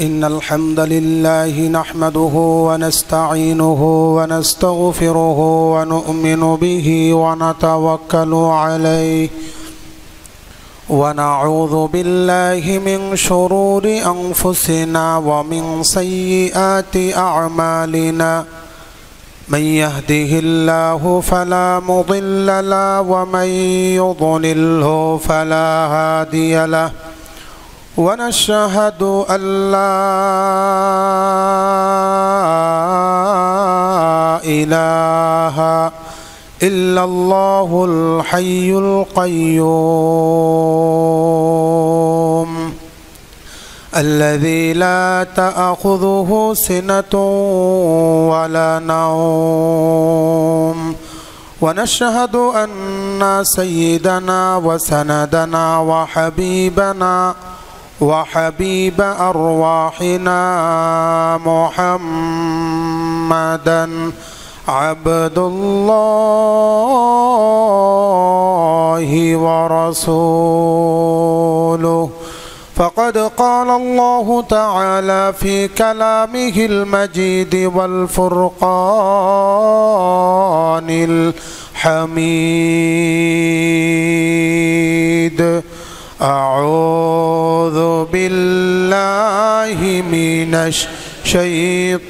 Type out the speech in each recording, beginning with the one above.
إن الحمد لله نحمده ونستعينه ونستغفره ونؤمن به ونتوكل عليه ونعوذ بالله من شرور أنفسنا ومن سيئات أعمالنا من يهده الله فلا مضل له ومن يضلله فلا هادي له ونشهد أن لا إله إلا الله الحي القيوم الذي لا تأخذه سنة ولا نوم ونشهد أن سيدنا وسندنا وحبيب أرواحنا محمدا عبد الله ورسوله فقد قال الله تعالى في كلامه المجيد والفرقان الحميد أعوذ بالله من الشيطان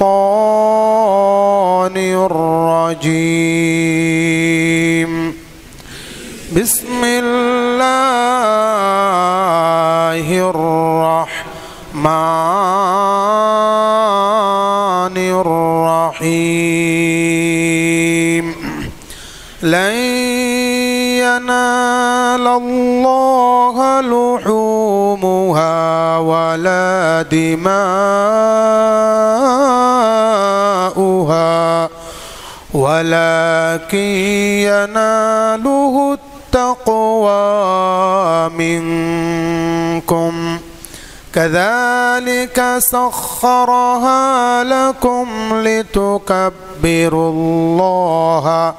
الرجيم بسم الله الرحمن الرحيم لن ينال الله لحومها ولا دماؤها ولكن يناله التقوى منكم كذلك سخرها لكم لتكبروا الله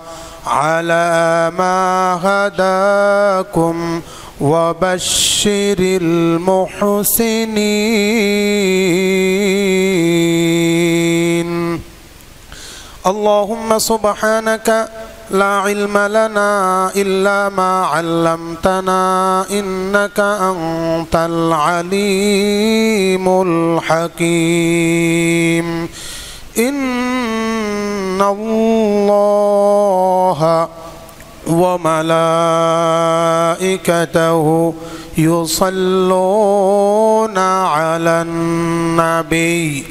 على ما هداكم وبشر المحسنين اللهم سبحانك لا علم لنا إلا ما علمتنا إنك أنت العليم الحكيم إن الله وملائكته يصلون على النبي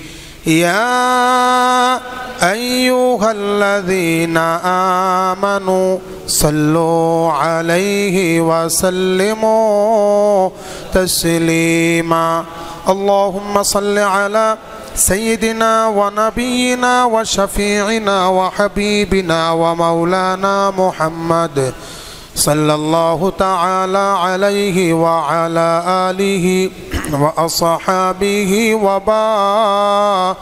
يا أيها الذين آمنوا صلوا عليه وسلموا تسليما اللهم صل على سيدنا ونبينا وشفيعنا وحبيبنا ومولانا محمد صلى الله تعالى عليه وعلى آله وأصحابه وبارك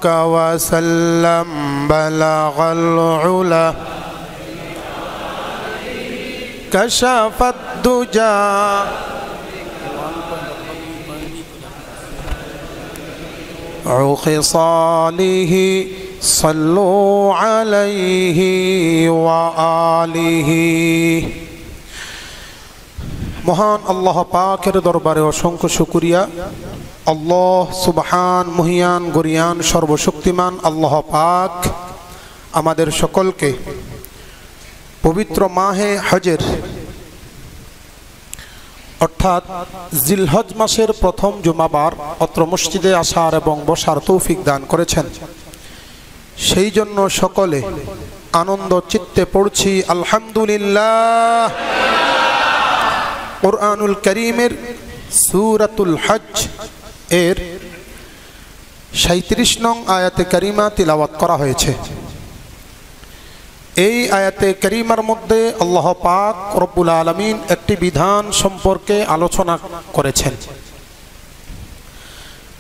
وسلم بلغ العلا كشف الدجى خصاله صلوا عليه وآله মহান আল্লাহ পাকের দরবারে অসংখ্য শুকরিয়া আল্লাহ সুবহান মুহিয়ান গরিয়ান সর্বশক্তিমান আল্লাহ পাক আমাদের সকলকে পবিত্র মাহে হজের অর্থাৎ জিলহজ মাসের প্রথম জুমাবার অত্র মসজিদে আসার এবং বসার তৌফিক দান করেছেন সেই জন্য সকলে আনন্দ চিত্তে পড়ছি আলহামদুলিল্লাহ কুরআনুল কারীমের সূরাতুল হজ এর ৩৭ নং আয়াতে কারিমা তিলাওয়াত করা হয়েছে এই আয়াতে কারিমার মধ্যে আল্লাহ পাক রব্বুল আলামিন একটি বিধান সম্পর্কে আলোচনা করেছেন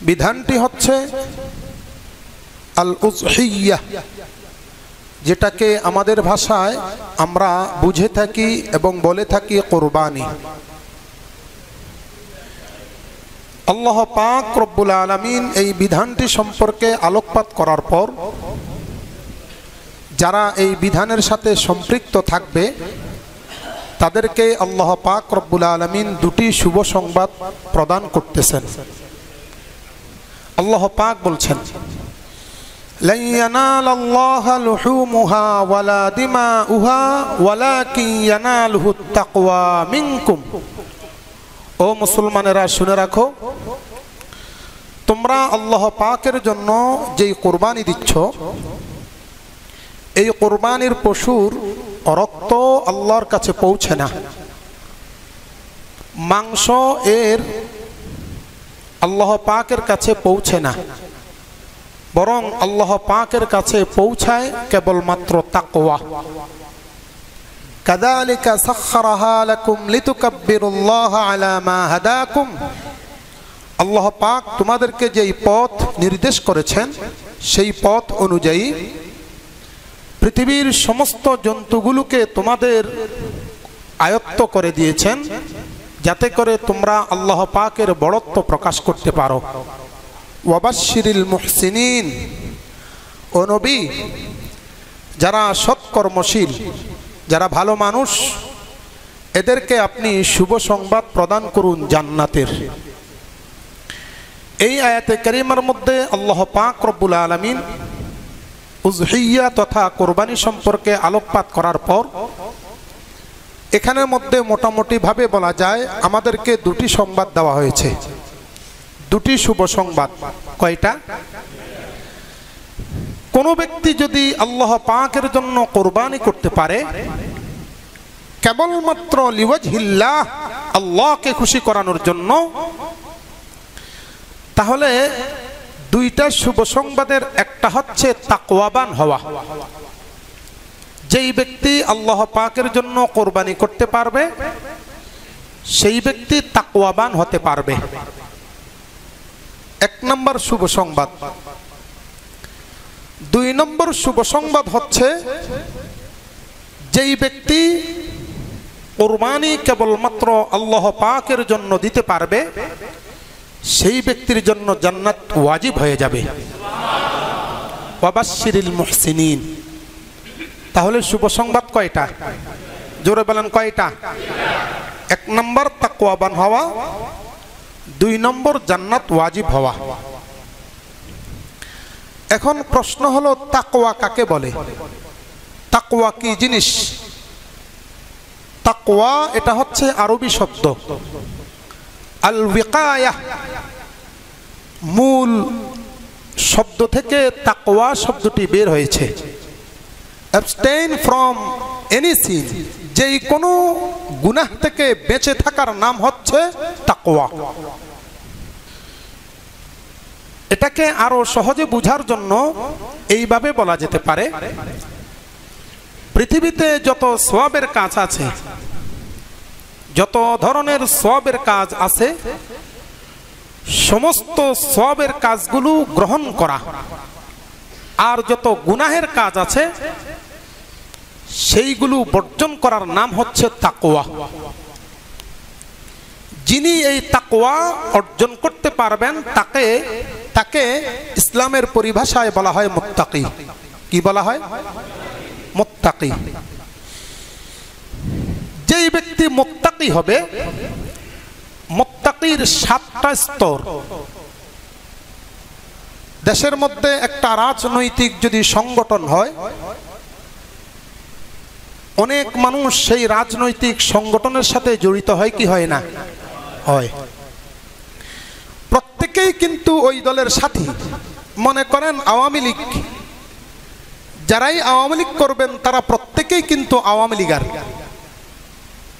বিধানটি হচ্ছে আল উযহিয়া যেটাকে আমাদের ভাষায় আমরা বুঝে থাকি এবং বলে থাকি কুরবানি আল্লাহ পাক রব্বুল আলামিন এই বিধানটি সম্পর্কে আলোকপাত করার পর যারা এই বিধানের সাথে সম্পৃক্ত থাকবে তাদেরকে আল্লাহ পাক রব্বুল আলামিন দুটি শুভ সংবাদ প্রদান করতেছেন। আল্লাহ পাক বলছেন, লা ইয়ানালাল্লাহা লুহুমুহা ওয়ালা দিমাউহা ওয়ালাকিন ইয়ানালুহুত তাকওয়া মিনকুম। ও মুসলমানেরা, শুনে রাখো, তোমরা আল্লাহ পাকের জন্য যেই কুরবানি দিচ্ছ, এই কুরবানির পশুর রক্ত আল্লাহর কাছে পৌঁছে না, মাংস এর আল্লাহ পাকের কাছে পৌঁছে না, বরং আল্লাহ পাকের কাছে পৌঁছায় কেবলমাত্র তাকওয়া। কাযালিকা সাখখারাহা লাকুম লিতুকাব্বিরুল্লাহা আলা মা হাদাকুম। আল্লাহ পাক তোমাদেরকে যেই পথ নির্দেশ করেছেন সেই পথ অনুযায়ী পৃথিবীর সমস্ত জন্তুগুলোকে তোমাদের আয়ত্ত করে দিয়েছেন, যাতে করে তোমরা আল্লাহ পাকের বড়ত্ব প্রকাশ করতে পারো। ওয়াবাশশিরিল মুহসিনিন। ও নবী, যারা সৎকর্মশীল, যারা ভালো মানুষ, এদেরকে আপনি শুভ সংবাদ প্রদান করুন জান্নাতের। এই আয়াতে কারিমার মধ্যে আল্লাহ পাক রব্বুল আলামিন উযহিয়া তথা কোরবানি সম্পর্কে আলোকপাত করার পর এখানের মধ্যে মোটামুটি ভাবে বলা যায় আমাদেরকে দুটি সংবাদ দেওয়া হয়েছে, দুটি শুভ সংবাদ। কয়টা? কোন ব্যক্তি যদি আল্লাহ পাকের জন্য কোরবানি করতে পারে কেবলমাত্র লিওয়াজহিল্লাহ, আল্লাহকে খুশি করানোর জন্য, তাহলে দুইটা শুভ সংবাদের একটা হচ্ছে তাকওয়াবান হওয়া। যেই ব্যক্তি আল্লাহ পাকের জন্য কোরবানি করতে পারবে সেই ব্যক্তি তাকওয়াবান হতে পারবে, এক নম্বর শুভ সংবাদ। দুই নম্বর শুভ সংবাদ হচ্ছে যেই ব্যক্তি কোরবানি কেবলমাত্র আল্লাহ পাকের জন্য দিতে পারবে সেই ব্যক্তির জন্য জান্নাত ওয়াজিব হয়ে যাবে। ওয়াবাশশিরিল মুহসিনিন। তাহলে শুভ সংবাদ কয়টা? জোরে বলেন কয়টা? এক নম্বর তাকওয়াবান হওয়া, দুই নম্বর জান্নাত ওয়াজিব হওয়া। এখন প্রশ্ন হলো, তাকওয়া কাকে বলে? তাকওয়া কি জিনিস? তাকওয়া এটা হচ্ছে আরবি শব্দ আল ওয়াকায়াহ, মূল শব্দ থেকে তাকওয়া শব্দটি বের হয়েছে। অ্যাবস্টেইন ফ্রম এনি সিন, যেই কোনো গুনাহ থেকে বেঁচে থাকার নাম হচ্ছে তাকওয়া। এটাকে আরো সহজে বুঝার জন্য এইভাবে বলা যেতে পারে, পৃথিবীতে যত সওয়াবের কাজ আছে, যত ধরনের সওয়াবের কাজ আছে, সমস্ত সওয়াবের কাজগুলো গ্রহণ করা, আর যত গুনাহের কাজ আছে সেইগুলো বর্জন করার নাম হচ্ছে তাকওয়া। যিনি এই তাকওয়া অর্জন করতে পারবেন তাকে ইসলামের পরিভাষায় বলা হয় মুত্তাকি। কি বলা হয়? মুত্তাকি। যেই ব্যক্তি মুত্তাকি হবে, মুত্তাকির 7টা স্তর। দেশের মধ্যে একটা রাজনৈতিক যদি সংগঠন হয়, অনেক মানুষ সেই রাজনৈতিক সংগঠনের সাথে জড়িত হয় কি হয় না? হয়। প্রত্যেকেই কিন্তু ওই দলের সাথী। মনে করেন আওয়ামী লীগ, যারাই আওয়ামী লীগ করবেন তারা প্রত্যেকেই কিন্তু আওয়ামী লীগার,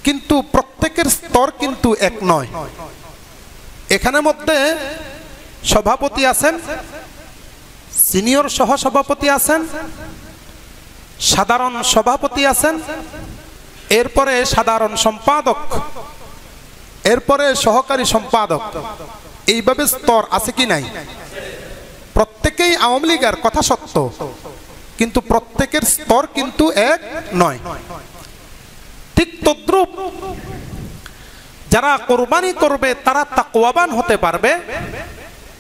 কিন্তু প্রত্যেকের স্তর কিন্তু এক নয়। এখানের মধ্যে সভাপতি আছেন, সিনিয়র সহসভাপতি আছেন, সাধারণ সভাপতি আছেন, এরপরে সাধারণ সম্পাদক, এরপরে সহকারী সম্পাদক। এইভাবে স্তর আছে কি নাই? প্রত্যেকেই আওয়ামী লীগের কথা সত্য, কিন্তু প্রত্যেকের স্তর কিন্তু এক নয়। ঠিক তদ্রূপ যারা কোরবানি করবে তারা তাকওয়াবান হতে পারবে।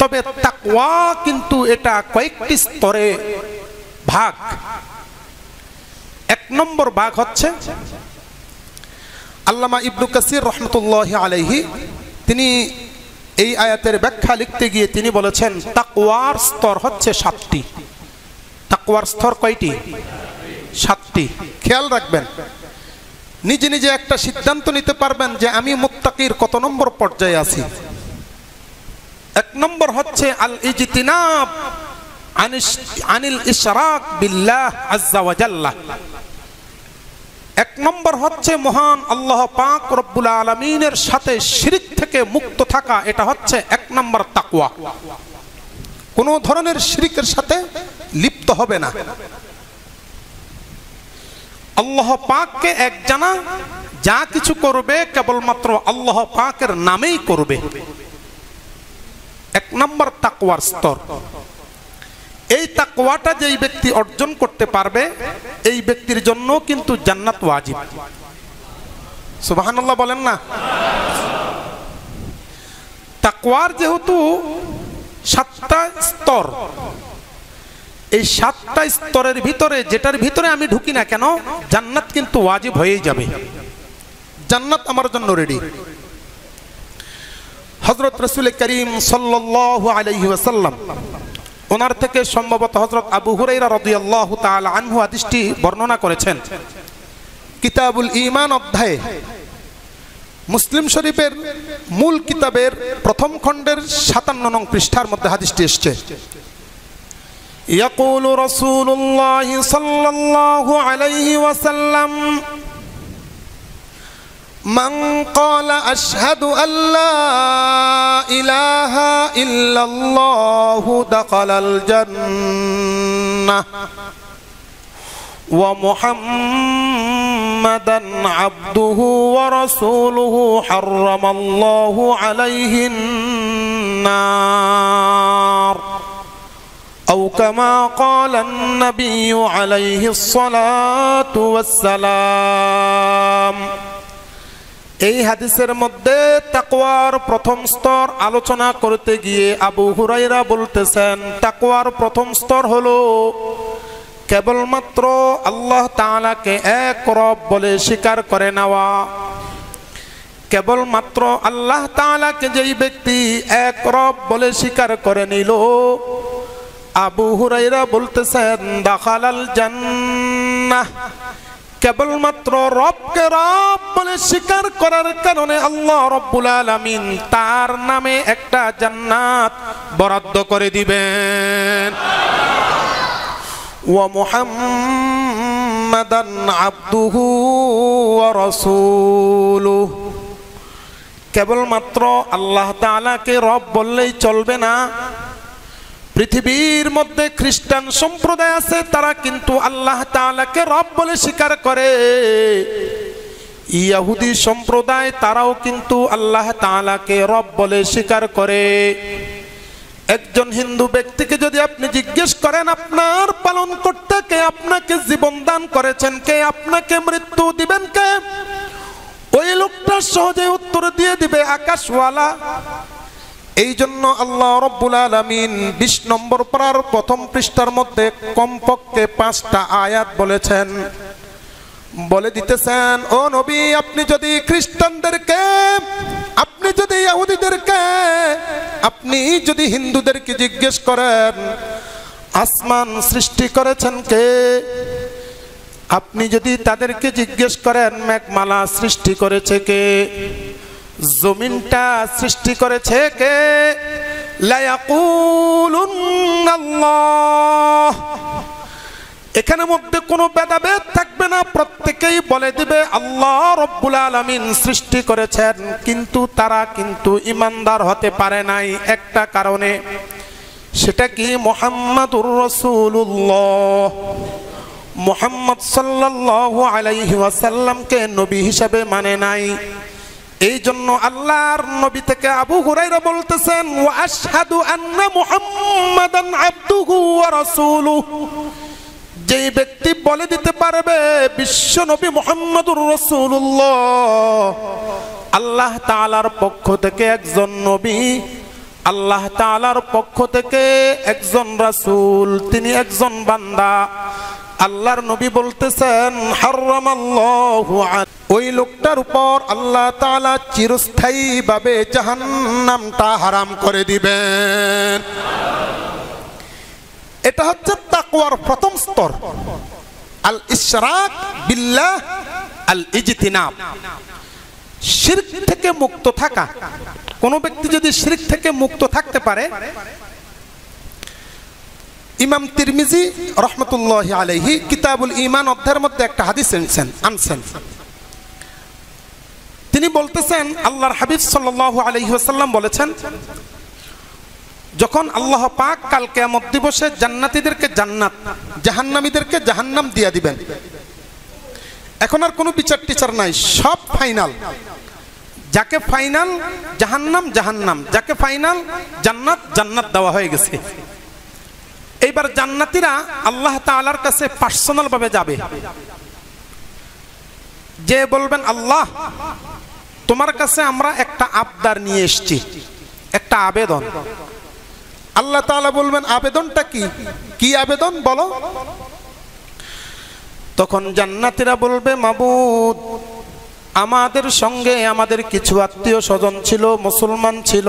তবে তাকওয়া কিন্তু এটা কয়েকটি স্তরে ভাগ। এক নম্বর ভাগ হচ্ছে, আল্লামা ইবনু কাসির রহমতুল্লাহি আলাইহি তিনি এই আয়াতের ব্যাখ্যা লিখতে গিয়ে তিনি বলেছেন তাকওয়ার স্তর হচ্ছে 7টি। তাকওয়ার স্তর কয়টি? 7টি। খেয়াল রাখবেন, নিজে নিজে একটা সিদ্ধান্ত নিতে পারবেন যে আমি মুত্তাকির কত নম্বর পর্যায়ে আছি। এক নম্বর হচ্ছে আল ইজতিনাব আনিল ইশরাক বিল্লাহ আজ্জা ওয়া জাল্লা। এক নম্বর হচ্ছে মহান আল্লাহ পাক রব্বুল আলামিনের সাথে শিরক থেকে মুক্ত থাকা। এটা হচ্ছে এক নম্বর তাকওয়া। কোনো ধরনের শিরকের সাথে লিপ্ত হবে না। আল্লাহ পাককে এক জানা, যা কিছু করবে কেবলমাত্র আল্লাহ পাকের নামেই করবে। এক নম্বর তাকওয়ার স্তর। এই তাকওয়াটা যেই ব্যক্তি অর্জন করতে পারবে এই ব্যক্তির জন্য কিন্তু জান্নাত ওয়াজিব। সুবহানাল্লাহ বলেন না? তাকওয়ার যেহেতু 7টা স্তর, এই 7টা স্তরের ভিতরে যেটার ভিতরে আমি ঢুকি না কেন জান্নাত কিন্তু ওয়াজিব হয়েই যাবে। জান্নাত আমার জন্য রেডি। হযরত রাসূল করিম সাল্লাল্লাহু আলাইহি ওয়াসাল্লাম, ওনার থেকে সম্ভবত হযরত আবু হুরায়রা রাদিয়াল্লাহু তাআলা আনহু হাদিসটি বর্ণনা করেছেন। কিতাবুল ঈমান অধ্যায়ে মুসলিম শরীফের মূল কিতাবের প্রথম খণ্ডের 57 নং পৃষ্ঠার মধ্যে হাদিসটি এসেছে। ইয়াকুলু রাসূলুল্লাহ সাল্লাল্লাহু আলাইহি ওয়াসাল্লাম মান ক্বালা আশহাদু আল্লা ইলাহা ইল্লাল্লাহু দাখালাল জান্নাহ ওয়া মুহাম্মাদান আবদুহু ওয়া রাসূলুহু হারামাল্লাহু আলাইহিন নার আও কামা ক্বালান নাবিয়্যু আলাইহিস সালাতু ওয়াস সালাম। এই হাদিসের মধ্যে তাকওয়ার প্রথম স্তর আলোচনা করতে গিয়ে আবু হুরায়রা বলতেছেন তাকওয়ার প্রথম স্তর হলো কেবলমাত্র আল্লাহ তাআলাকে এক রব বলে স্বীকার করে নেওয়া। কেবলমাত্র আল্লাহ তাআলাকে যেই ব্যক্তি এক রব বলে স্বীকার করে নিল, আবু হুরায়রা বলতেছেন দাখালাল জান্নাহ। কেবলমাত্র রবকে রব বলে স্বীকার করার কারণে আল্লাহ রব্বুল আলামিন তার নামে একটা জান্নাত বরাদ্দ করে দিবেন। ওয়া মুহাম্মাদান আবদুহু ওয়া রাসূলুহু। কেবলমাত্র আল্লাহ তাআলাকে রব বললেই চলবে না। পৃথিবীর মধ্যে খ্রিস্টান সম্প্রদায় আছে, তারা কিন্তু আল্লাহ তাআলাকে রব বলে স্বীকার করে। ইহুদি সম্প্রদায় তারাও কিন্তু আল্লাহ তাআলাকে রব বলে স্বীকার করে। একজন হিন্দু ব্যক্তিকে যদি আপনি জিজ্ঞেস করেন আপনার পালন করতে কে, আপনাকে জীবন দান করেছেন কে, আপনাকে মৃত্যু দিবেন কে, ওই লোকটা সহজে উত্তর দিয়ে দিবে আকাশওয়ালা। এই জন্য আল্লাহ রব্বুল আলামিন 20 নম্বর পারার প্রথম পৃষ্ঠার মধ্যে কমপক্ষে 5টা আয়াত বলেছেন, বলে দিতেছেন ও নবী আপনি যদি খ্রিস্টানদেরকে, আপনি যদি ইহুদিদেরকে, আপনি যদি হিন্দুদেরকে জিজ্ঞেস করেন আসমান সৃষ্টি করেছেন কে, আপনি যদি তাদেরকে জিজ্ঞেস করেন মেঘমালা সৃষ্টি করেছে কে, জমিনটা সৃষ্টি করেছে কে, লা ইয়াকুলুন্নাল্লাহ। এখানে মধ্যে কোনো ভেদাভেদ থাকবে না, প্রত্যেকেই বলে দিবে আল্লাহ রব্বুল আলামিন সৃষ্টি করেছেন। কিন্তু তারা কিন্তু ঈমানদার হতে পারে নাই একটা কারণে, সেটা কি মুহাম্মাদুর রাসূলুল্লাহ, মুহাম্মদ সাল্লাল্লাহু আলাইহি ওয়াসাল্লামকে নবী হিসাবে মানে নাই। এই জন্য আল্লাহর নবী থেকে আবু হুরায়রা বলতেছেন ওয়া আশহাদু আন্না মুহাম্মাদান আবদুহু ওয়া রাসূলুহু। যেই ব্যক্তি বলে দিতে পারবে বিশ্ব নবী মুহাম্মদুর রাসূলুল্লাহ আল্লাহ তাআলার পক্ষ থেকে একজন নবী, আল্লাহ তাআলার পক্ষ থেকে একজন রাসূল, তিনি একজন বান্দা। আল্লাহর নবী বলতেছেন হারামাল্লাহু ওই লোকটার উপর আল্লাহ তাআলা চিরস্থায়ীভাবে জাহান্নামটা হারাম করে দিবেন। এটা হচ্ছে তাকওয়ার প্রথম স্তর, আল ইশরাক বিল্লাহ, আল ইজতিনাব, শিরক থেকে মুক্ত থাকা। কোন ব্যক্তি যদি শিরক থেকে মুক্ত থাকতে পারে, ইমাম তিরমিজি রহমতুল্লাহি আলাইহি কিতাবুল ঈমান অধ্যায়ের মধ্যে একটা হাদিস আনছেন। তিনি বলতেছেন আল্লাহর হাবিব সাল্লাল্লাহু আলাইহি ওয়াসাল্লাম বলেছেন, যখন আল্লাহ পাক কাল কিয়ামত দিবসে জান্নাতীদেরকে জান্নাত, জাহান্নামীদেরকে জাহান্নাম দিয়ে দিবেন, এখন আর কোনো বিচার টিচার নাই, সব ফাইনাল। যাকে ফাইনাল জাহান্নাম জাহান্নাম, যাকে ফাইনাল জান্নাত জান্নাত দেওয়া হয়ে গেছে। এইবার জান্নাতীরা আল্লাহ তাআলার কাছে পার্সোনাল ভাবে যাবে, যে বলবেন আল্লাহ তোমার কাছে আমরা একটা আবদার নিয়ে এসেছি, একটা আবেদন। আল্লাহ তাআলা বলবেন আবেদনটা কি? কি আবেদন বলো? তখন জান্নাতীরা বলবে মাবুদ, আমাদের সঙ্গে আমাদের কিছু আত্মীয় স্বজন ছিল, মুসলমান ছিল,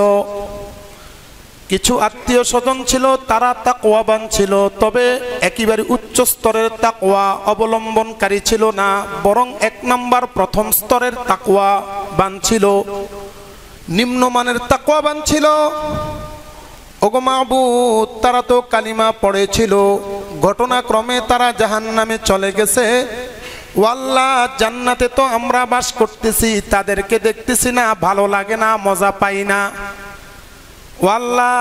কিছু আত্মীয় স্বজন ছিল, তারা তাকওয়াবান ছিল, তবে একেবারে উচ্চ স্তরের তাকওয়া অবলম্বনকারী ছিল না, বরং এক নাম্বার প্রথম স্তরের তাকওয়াবান ছিল, নিম্নমানের তাকওয়াবান ছিল। ওগো মাবুদ, তারা তো কালিমা পড়েছিল, ঘটনাক্রমে তারা জাহান্নামে চলে গেছে। ও আল্লাহ, জান্নাতে তো আমরা বাস করতেছি, তাদেরকে দেখতেছি না, ভালো লাগে না, মজা পাই না। ও আল্লাহ,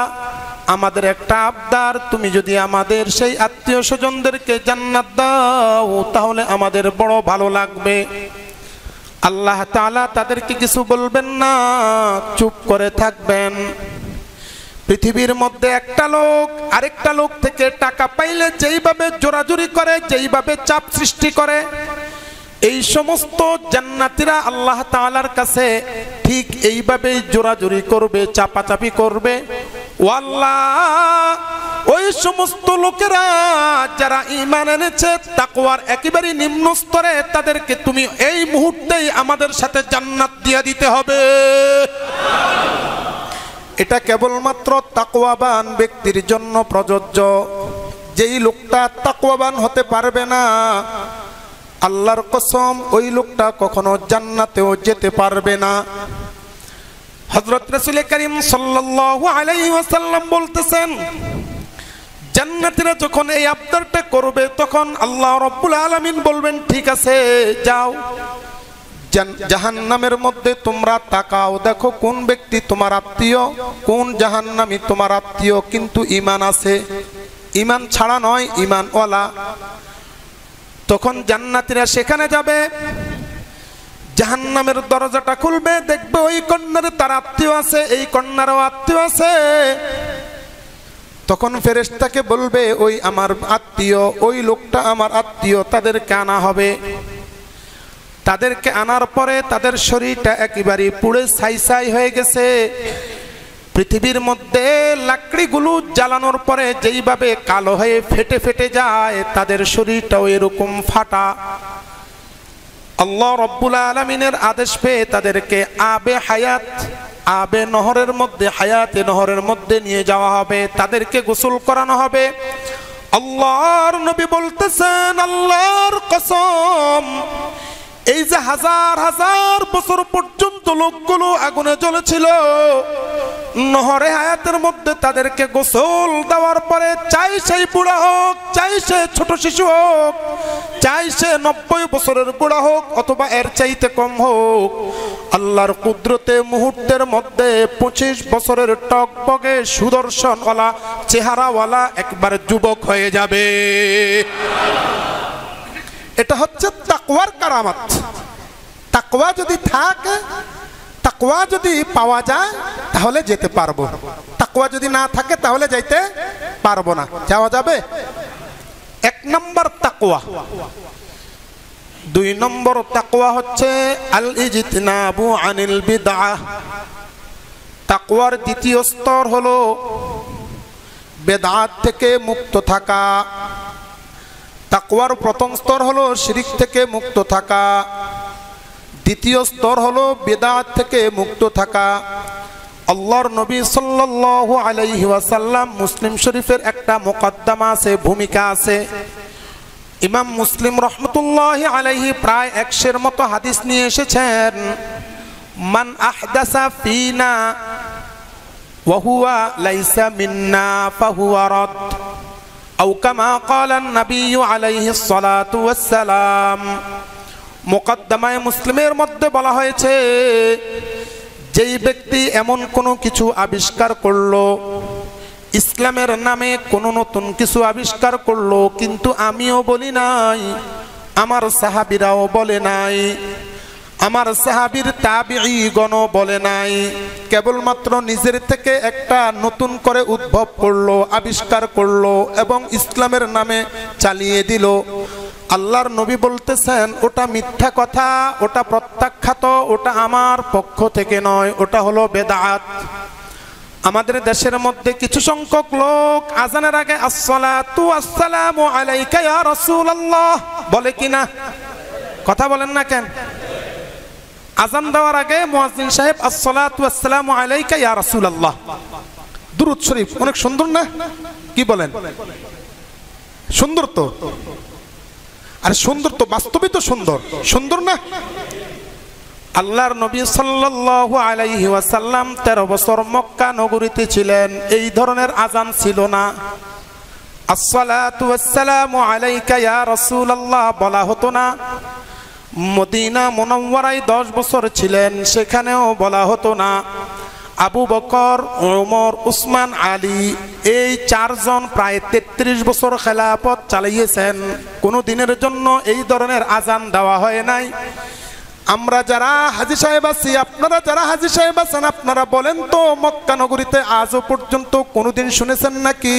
আমাদের একটা আবদার, তুমি যদি আমাদের সেই আত্মীয় স্বজনদেরকে জান্নাত দাও তাহলে আমাদের বড় ভালো লাগবে। আল্লাহ তাআলা তাদেরকে কিছু বলবেন না, চুপ করে থাকবেন। পৃথিবীর মধ্যে একটা লোক আরেকটা লোক থেকে টাকা পাইলে যেইভাবে জোরাজুরি করে, যেইভাবে চাপ সৃষ্টি করে, এই সমস্ত জান্নাতীরা আল্লাহ তাআলার কাছে ঠিক এইভাবেই জোরাজুরি করবে, চাপাচাপি করবে। ও আল্লাহ, ওই সমস্ত লোকেরা যারা ঈমান এনেছে তাকওয়ার একেবারে নিম্ন স্তরে, তাদেরকে তুমি এই মুহূর্তেই আমাদের সাথে জান্নাত দিয়ে দিতে হবে। এটা কেবলমাত্র তাকওয়াবান ব্যক্তির জন্য প্রযোজ্য। যেই লোকটা তাকওয়াবান হতে পারবে না, আল্লাহর কসম ওই লোকটা কখনো জান্নাতেও যেতে পারবে না। হযরত রাসূল করিম সাল্লাল্লাহু আলাইহি ওয়াসাল্লাম বলতেছেন, জান্নাতীরা যখন এই আবদারটা করবে তখন আল্লাহ রাব্বুল আলামিন বলবেন ঠিক আছে যাও, জাহান্নামের মধ্যে তোমরা তাকাও, দেখো কোন ব্যক্তি তোমার আত্মীয়, কোন জাহান্নামী তোমার আত্মীয় কিন্তু ঈমান আছে, ঈমান ছাড়া নয়, ঈমানওয়ালা। তখন জান্নাতীরা সেখানে যাবে, জাহান্নামের দরজাটা খুলবে, দেখবে ওই কন্যার তার আত্মীয় আছে, এই কন্যারও আত্মীয় আছে। তখন ফেরেশতাকে বলবে ওই আমার আত্মীয়, ওই লোকটা আমার আত্মীয়, তাদেরকে আনা হবে। তাদেরকে আনার পরে তাদের শরীরটা একেবারে পুড়ে ছাই হয়ে গেছে। পৃথিবীর মধ্যে লাকড়িগুলো জ্বালানোর পরে যেইভাবে কালো হয়ে ফেটে ফেটে যায়, তাদের শরীরটাও এরকম ফাটা। আল্লাহ রাব্বুল আলামিনের আদেশ পেয়ে তাদেরকে আবে হায়াত, আবে নহরের মধ্যে, হায়াতে নহরের মধ্যে নিয়ে যাওয়া হবে, তাদেরকে গোসল করানো হবে। আল্লাহর নবী বলতেছেন আল্লাহর কসম, এই যে হাজার হাজার বছর পর্যন্ত লোকগুলো আগুনে জ্বলেছিল, নহরে হায়াতের মধ্যে তাদেরকে গোসল দেওয়ার পরে চাই সেই বুড়া হোক, চাই সে ছোট শিশু হোক, চাই সে 90 বছরের বুড়া হোক অথবা এর চাইতে কম হোক, আল্লাহর কুদরতে মুহূর্তের মধ্যে 25 বছরের টকবগে সুদর্শনওয়ালা চেহারাওয়ালা একবার যুবক হয়ে যাবে। এটা হচ্ছে তাকওয়ার কারামাত। তাকওয়া যদি থাকে, তাকওয়া যদি পাওয়া যায় তাহলে যেতে পারবো, তাকওয়া যদি না থাকে তাহলে যাইতে পারবো না। যাওয়া যাবে? এক নম্বর তাকওয়া। 2 নম্বর তাকওয়া হচ্ছে আল ইজতিনাবু আনিল বিদআহ। তাকওয়ার দ্বিতীয় স্তর হলো বেদাত থেকে মুক্ত থাকা। তাকওয়ার প্রথম স্তর হলো শিরক থেকে মুক্ত থাকা, দ্বিতীয় স্তর হলো বেদাত থেকে মুক্ত থাকা। আল্লাহর নবী সাল্লাল্লাহু আলাইহি ওয়াসাল্লাম, মুসলিম শরীফের একটা মুকদ্দমা আছে, ভূমিকা আছে। ইমাম মুসলিম রহমতুল্লাহি আলাইহি প্রায় 100-এর মতো হাদিস নিয়ে এসেছেন। মান আহদাসা ফিনা ওয়া হুয়া লাইসা মিন্না ফাহুয়া রাদ, আও কামা ক্বালা নবী আলাইহিস সালাতু ওয়াস সালাম। মুকদ্দমায়ে মুসলিমের মধ্যে বলা হয়েছে, যেই ব্যক্তি এমন কোনো কিছু আবিষ্কার করলো, ইসলামের নামে কোনো নতুন কিছু আবিষ্কার করলো, কিন্তু আমিও বলি নাই, আমার সাহাবীরাও বলে নাই, আমার সাহাবীর তাবিঈগণও বলে নাই, কেবলমাত্র নিজের থেকে একটা নতুন করে উদ্ভব করলো, আবিষ্কার করলো এবং ইসলামের নামে চালিয়ে দিল, আল্লাহর নবী বলতেছেন ওটা মিথ্যা কথা, ওটা প্রত্যাখ্যাত, ওটা আমার পক্ষ থেকে নয়, ওটা হলো বেদাত। আমাদের দেশের মধ্যে কিছু সংখ্যক লোক আজানের আগে আসসালাতু আসসালামু আলাইকা ইয়া রাসূলুল্লাহ বলে কিনা? কথা বলেন না কেন? আজান দেওয়ার আগে মুয়াজ্জিন সাহেব আসসালাতু আসসালামু আলাইকা ইয়া রাসূলুল্লাহ, দুরূদ শরীফ অনেক সুন্দর না? কি বলেন? সুন্দর তো? আরে সুন্দর তো, বাস্তবিক তো সুন্দর, সুন্দর না? আল্লাহর নবী সাল্লাল্লাহু আলাইহি ওয়াসাল্লাম 13 বছর মক্কা নগরীতে ছিলেন, এই ধরনের আজান ছিল না। আসসালাতু ওয়াসসালামু আলাইকা ইয়া রাসূলুল্লাহ বলা হতো না। মদিনা মুনাওয়ারায় 10 বছর ছিলেন, সেখানেও বলা হতো না। আবু বকর, ওমর, উসমান, আলী, এই 4 জন প্রায় 33 বছর খেলাফত চালিয়েছেন, কোনো দিনের জন্য এই ধরনের আজান দেওয়া হয় নাই। আমরা যারা হাজী সাহেব আছি, আপনারা যারা হাজী সাহেব আছেন, আপনারা বলেন তো মক্কা নগরীতে আজও পর্যন্ত কোনোদিন শুনেছেন নাকি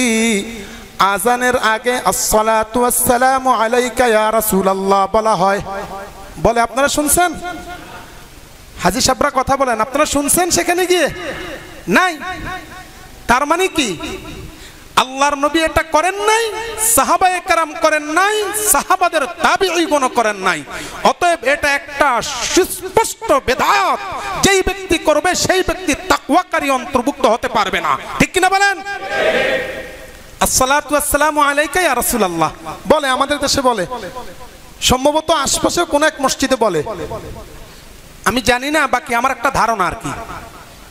আজানের আগে আসসালাতু আসসালামু আলাইকা ইয়া রাসূলুল্লাহ বলা হয়? বলে আপনারা শুনছেন? হাজী সাহেবরা কথা বলেন, আপনারা শুনছেন সেখানে গিয়ে? নাই। তার মানে কি আল্লাহর নবী এটা করেন নাই, সাহাবায়ে কেরাম করেন নাই, সাহাবাদের তাবিঈগণ করেন নাই। অতএব এটা একটা সুস্পষ্ট বেদাত, যেই ব্যক্তি করবে সেই ব্যক্তি তাকওয়াকারী অন্তর্ভুক্ত হতে পারবে না। ঠিক কিনা বলেন? আসসালাতু আসসালামু আলাইকা ইয়া রাসূলুল্লাহ বলে, আমাদের দেশে বলে, সম্ভবত আশপাশে কোন এক মসজিদে বলে, আমি জানি না, বাকি আমার একটা ধারণা আর কি,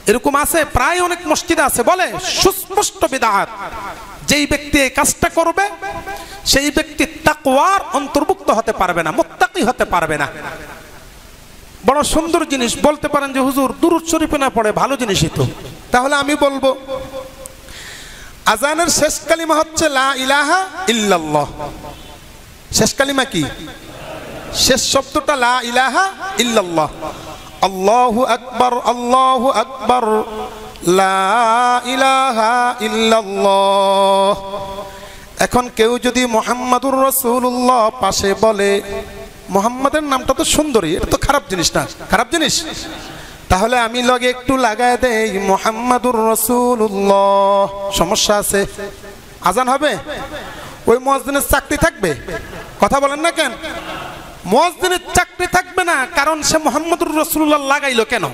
এরকম আছে, প্রায় অনেক মসজিদে আছে, বলে সুস্পষ্ট বিদআত। যেই ব্যক্তি এই কাজটা করবে সেই ব্যক্তি তাকওয়ার অন্তর্ভুক্ত হতে পারবে না, মুত্তাকি হতে পারবে না। বড় সুন্দর জিনিস। বলতে পারেন যে হুজুর দুরূদ শরীফে না পড়ে, ভালো জিনিসই তো। তাহলে আমি বলবো আজানের শেষ কালিমা হচ্ছে লা ইলাহা ইল্লাল্লাহ। শেষ কালিমা কি? শেষ শব্দটা লা ইলাহা ইল্লাল্লাহ। আল্লাহু আকবার, আল্লাহু আকবার, লা ইলাহা ইল্লাল্লাহ। এখন কেউ যদি মুহাম্মাদুর রাসূলুল্লাহ পাশে বলে, মুহাম্মাদের নামটা তো সুন্দরী, এটা তো খারাপ জিনিস না? খারাপ জিনিস? তাহলে আমি লগে একটু লাগায় দেই মুহাম্মাদুর রাসূলুল্লাহ, সমস্যা আছে? আজান হবে? ওই মুয়াজ্জিনের চাকরি থাকবে? কথা বলেন না কেন? মুয়াজ্জিনের চাকরি থাকবে না, কারণ সে মুহাম্মাদুর রাসূলুল্লাহ লাগাইলো কেন?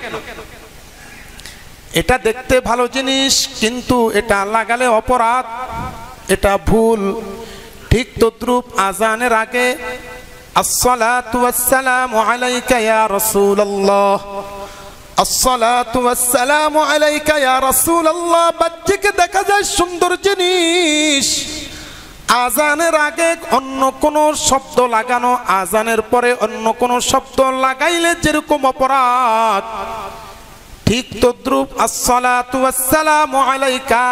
এটা দেখতে ভালো জিনিস, কিন্তু এটা লাগালে অপরাধ, এটা ভুল। ঠিক তদ্রূপ আজানের আগে আসসালাতু ওয়াসসালামু আলাইকা ইয়া রাসূলুল্লাহ, আসসালাতু ওয়াসসালামু আলাইকা ইয়া রাসূলুল্লাহ, বাচ্চাকে দেখা যায় সুন্দর জিনিস। আজানের আগে অন্য কোন শব্দ লাগানো, আজানের পরে অন্য কোন শব্দ লাগাইলে যেরকম অপরাধ, ঠিক তদ্রূপ আসসালাতু ওয়াসসালামু আলাইকা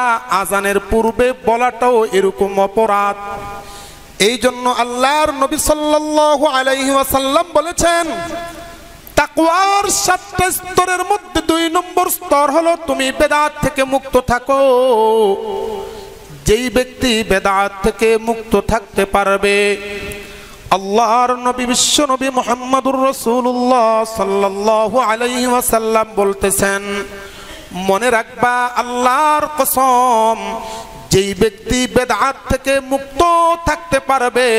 আজানের পূর্বে বলাটাও এরকম অপরাধ। এই জন্য আল্লাহর নবী সাল্লাল্লাহু আলাইহি ওয়াসাল্লাম বলেছেন, তাকওয়ার 7টা স্তরের মধ্যে 2 নম্বর স্তর হলো তুমি বেদাত থেকে মুক্ত থাকো। যেই ব্যক্তি বেদাত থেকে মুক্ত থাকতে পারবে, আল্লাহর নবী বিশ্ব নবী মুহাম্মদুর রাসূলুল্লাহ সাল্লাল্লাহু আলাইহি ওয়াসাল্লাম বলতেছেন, মনে রাখবা আল্লাহর কসম, যেই ব্যক্তি বেদআত থেকে মুক্ত থাকতে পারবে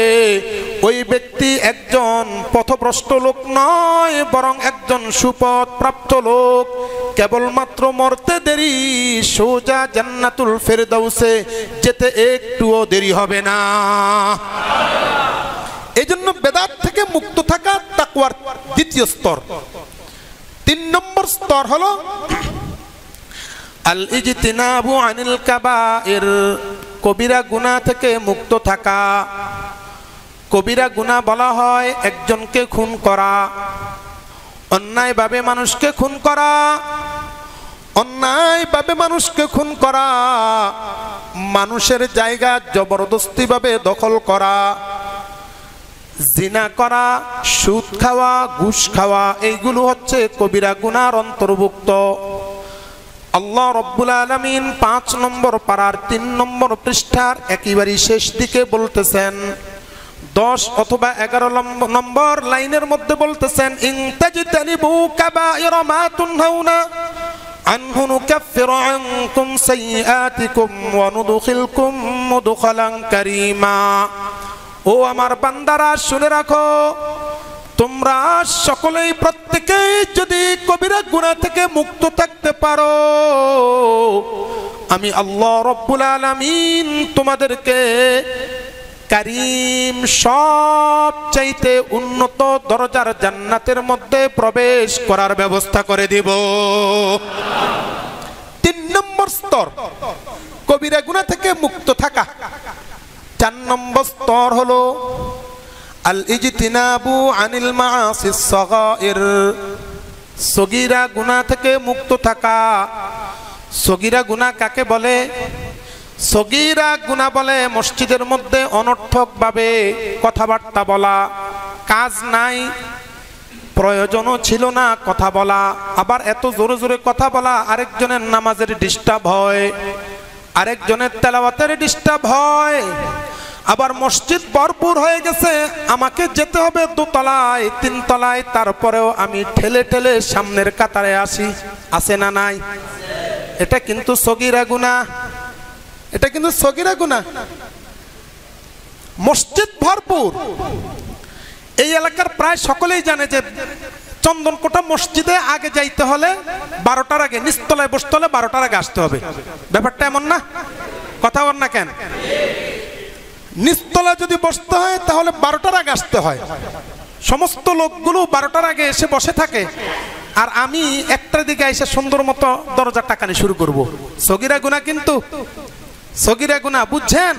ওই ব্যক্তি একজন পথভ্রষ্ট লোক নয়, বরং একজন সুপথ প্রাপ্ত লোক। কেবলমাত্র মরতে দেরি, সোজা জান্নাতুল ফেরদাউসে যেতে একটুও দেরি হবে না। এজন্য বেদাত থেকে মুক্ত থাকা তাকওয়ার দ্বিতীয় স্তর। 3 নম্বর স্তর হলো আল ইজতিনাবু আনিল কাবাইর, কবিরা গুনাহ থেকে মুক্ত থাকা। কবিরা গুনাহ বলা হয় একজনকে খুন করা, অন্যায়ভাবে মানুষকে খুন করা, অন্যায়ভাবে মানুষকে খুন করা, মানুষের জায়গা জবরদস্তিভাবে দখল করা, জিনা করা, সুদ খাওয়া, ঘুষ খাওয়া, এইগুলো হচ্ছে কবিরা গুনার অন্তর্ভুক্ত। আল্লাহ রব্বুল আলামিন 5 নম্বর পারার 3 নম্বর পৃষ্ঠার একেবারে শেষ দিকে বলতেছেন, 10 অথবা 11 নম্বর লাইনের মধ্যে বলতেছেন, ইন তাজতানিবু কাবাইরা মা তুনহাউনা আনহু নুকাফিরু আনকুম সাইয়্যাতিকুম ওয়া নুদখিলকুম মুদখালান কারীমা। ও আমার বান্দারা শুনে রাখো, তোমরা সকলেই প্রত্যেকেই যদি কবিরা গুনাহ থেকে মুক্ত থাকতে পারো, আমি আল্লাহ রব্বুল আলামিন তোমাদেরকে কারীম সব চাইতে উন্নত দরজার জান্নাতের মধ্যে প্রবেশ করার ব্যবস্থা করে দিব। 3 নম্বর স্তর কবিরা গুনাহ থেকে মুক্ত থাকা। 4 নম্বর স্তর হলো আল ইজতিনাবু আনিল মাআসিস সাগাইর, সগীরা গুনাহ থেকে মুক্ত থাকা। সগীরা গুনাহ কাকে বলে? সগীরা গুনাহ বলে মসজিদের মধ্যে অনর্থকভাবে কথাবার্তা বলা, কাজ নাই, প্রয়োজনও ছিল না কথা বলা, আবার এত জোরে জোরে কথা বলা, আরেকজনের নামাজের ডিস্টার্ব হয়, আরেকজনের তেলাওয়াতের ডিস্টার্ব হয়। আবার মসজিদ ভরপুর হয়ে গেছে, আমাকে যেতে হবে 2 তলায় 3 তলায়, তারপরেও আমি ঠেলে ঠেলে সামনের কাতারে আসি, আছে না নাই? এটা কিন্তু সগীরা গুনাহ, এটা কিন্তু সগীরা গুনাহ। মসজিদ ভরপুর, এই এলাকার প্রায় সকলেই জানে যে চন্দনকোটা মসজিদে আগে যাইতে হলে 12টার আগে, নিচতলায় বসতে হলে 12টার আগে আসতে হবে। ব্যাপারটা এমন না? কথা বল না কেন? নিচতলায় যদি বসতে হয় তাহলে 12টার আগে আসতে হয়। সমস্ত লোকগুলো 12টার আগে এসে বসে থাকে, আর আমি 1টার দিকে এসে সুন্দর মতো দরজা টাকানি শুরু করব। সগীরা গুনাহ, কিন্তু সগীরা গুনাহ, বুঝছেন?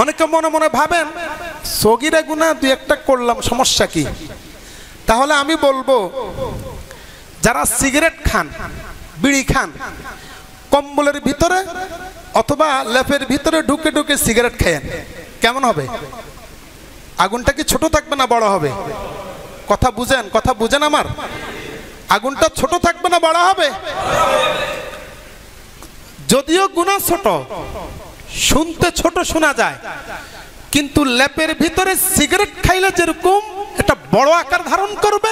অনেকে মনে মনে ভাবেন সগীরা গুনাহ 2-1টা করলাম, সমস্যা কি? তাহলে আমি বলবো, যারা সিগারেট খান, বিড়ি খান, কম্বলের ভিতরে অথবা লেপের ভিতরে ঢুকে ঢুকে সিগারেট খায়েন, কেমন হবে? আগুনটা কি ছোট থাকবে না বড় হবে? কথা বুঝেন, কথা বুঝেন আমার? আগুনটা ছোট থাকবে না বড় হবে? যদিও গুনাহ ছোট, শুনতে ছোট শোনা যায়, কিন্তু লেপের ভিতরে সিগারেট খাইলে যেরকম এটা বড় আকার ধারণ করবে,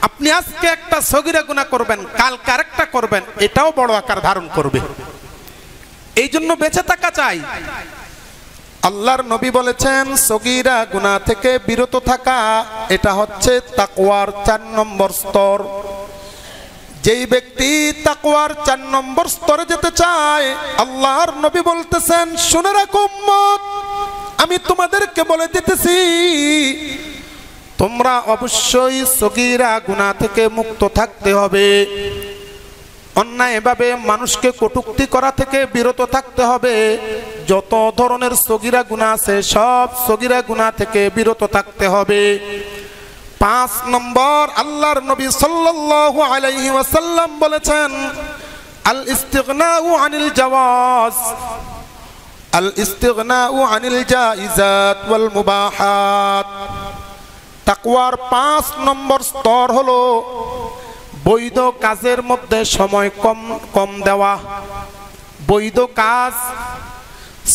আপনি আজকে একটা সগীরা গুনাহ করবেন, কালকে আরেকটা করবেন, এটাও বড় আকার ধারণ করবে। এই জন্য বেঁচে থাকা চাই। আল্লাহর নবী বলেছেন সগীরা গুনাহ থেকে বিরত থাকা, এটা হচ্ছে তাকওয়ার 4 নম্বর স্তর। যেই ব্যক্তি তাকওয়ার 4 নম্বর স্তরে যেতে চায়, আল্লাহর নবী বলতেছেন, শুনে রাখো উম্মত, আমি তোমাদেরকে বলে দিতেছি, তোমরা অবশ্যই সগীরা গুনাহ থেকে মুক্ত থাকতে হবে। অন্যায়ভাবে মানুষকে কটূক্তি করা থেকে বিরত থাকতে হবে। যত ধরনের সগীরা গুনাহ আছে সব সগীরা গুনাহ থেকে বিরত থাকতে হবে। 5 নম্বর আল্লাহর নবী সাল্লাল্লাহু আলাইহি ওয়াসাল্লাম বলেছেন, আল ইস্তিগনাউ আনিল জাওয়াজ, আল ইস্তিগনাউ আনিল জাইজাত ওয়াল মুবাহাত। তাকওয়ার 5 নম্বর স্তর হলো বৈধ কাজের মধ্যে সময় কম দেওয়া। বৈধ কাজ,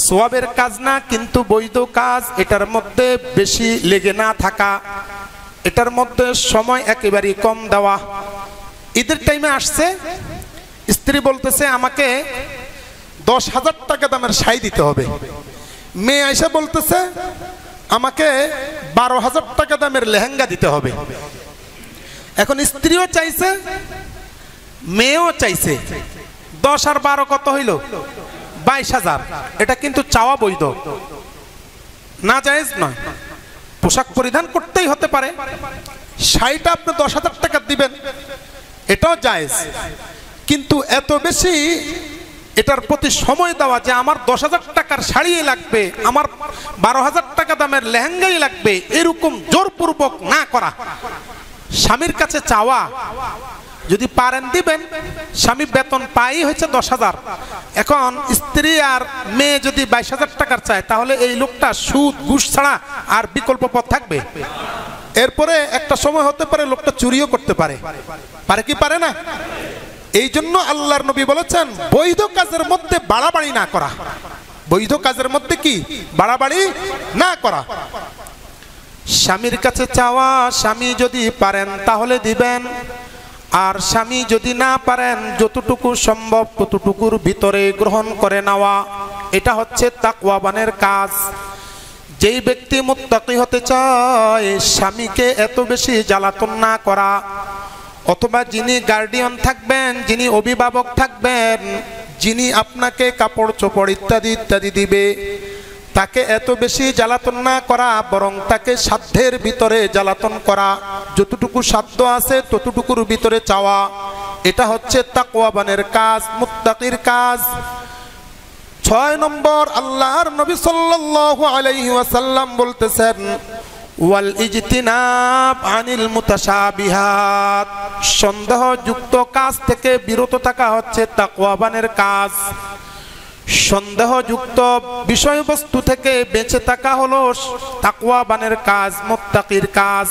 সোয়াবের কাজ না, কিন্তু বৈধ কাজ, এটার মধ্যে বেশি লেগে না থাকা, এটার মধ্যে সময় একেবারেই কম দেওয়া। ঈদের টাইমে আসছে, স্ত্রী বলতেছে আমাকে 10,000 টাকা দামের শাড়ি দিতে হবে। মেয়ে আয়সা বলতেছে আমাকে 12,000 টাকা দামের লেহেঙ্গা দিতে হবে। এখন স্ত্রীও চাইছে, মেয়েও চাইছে। 10 আর 12 কত হইল? 22,000। এটা কিন্তু চাওয়া বৈধ, না জায়েজ নয়। পোশাক পরিধান করতেই হতে পারে, শাড়িটা আপনি 10,000 টাকা দিবেন, এটাও জায়েজ। কিন্তু এত বেশি এটার প্রতি সময় দেওয়া যে আমার 10,000 টাকার শাড়ি লাগবে, আমার 12,000 টাকা দামের লেহেঙ্গাই লাগবে, এরকম জোরপূর্বক না করা। স্বামীর কাছে চাওয়া, যদি পারেন দিবেন। স্বামী বেতন পাই হয়েছে 10,000, এখন স্ত্রী আর মেয়ে যদি 22,000 টাকার চায়, তাহলে এই লোকটা সুদ ঘুষ ছাড়া আর বিকল্প পথ থাকবে? এরপরে একটা সময় হতে পারে লোকটা চুরিও করতে পারে, পারে কি পারে না? এই জন্য আল্লাহর নবী বলেছেন বৈধ কাজের মধ্যে বাড়াবাড়ি না করা। বৈধ কাজের মধ্যে কি বাড়াবাড়ি না করা। স্বামীর কাছে চাওয়া, স্বামী যদি পারেন তাহলে দিবেন, আর স্বামী যদি না পারেন যতটুকু সম্ভব ততটুকুর ভিতরে গ্রহণ করে নেওয়া। এটা হচ্ছে তাকওয়াবানের কাজ। যেই ব্যক্তি মুত্তাকি হতে চায়, স্বামীকে এত বেশি জ্বালাতন না করা, অথবা যিনি গার্ডিয়ান থাকবেন, যিনি অভিভাবক থাকবেন, যিনি আপনাকে কাপড় চোপড় ইত্যাদি ইত্যাদি দিবে, তাকে এত বেশি জ্বালাতন না করা, বরং তাকে সাধ্যের ভিতরে জ্বালাতন করা। যতটুকু সাধ্য আছে ততটুকুর ভিতরে চাওয়া। এটা হচ্ছে তাকওয়াবানের কাজ, মুত্তাকির কাজ। 6 নম্বর, আল্লাহর নবী সাল্লাল্লাহু আলাইহি ওয়াসাল্লাম বলতেছেন ওয়াল ইজতিনাব আনিল মুতাশাবিহাত, সন্দেহযুক্ত কাজ থেকে বিরত থাকা হচ্ছে তাকওয়াবানের কাজ। সন্দেহযুক্ত বিষয়বস্তু থেকে বেঁচে থাকা হলো তাকওয়াবানের কাজ, মুত্তাকির কাজ।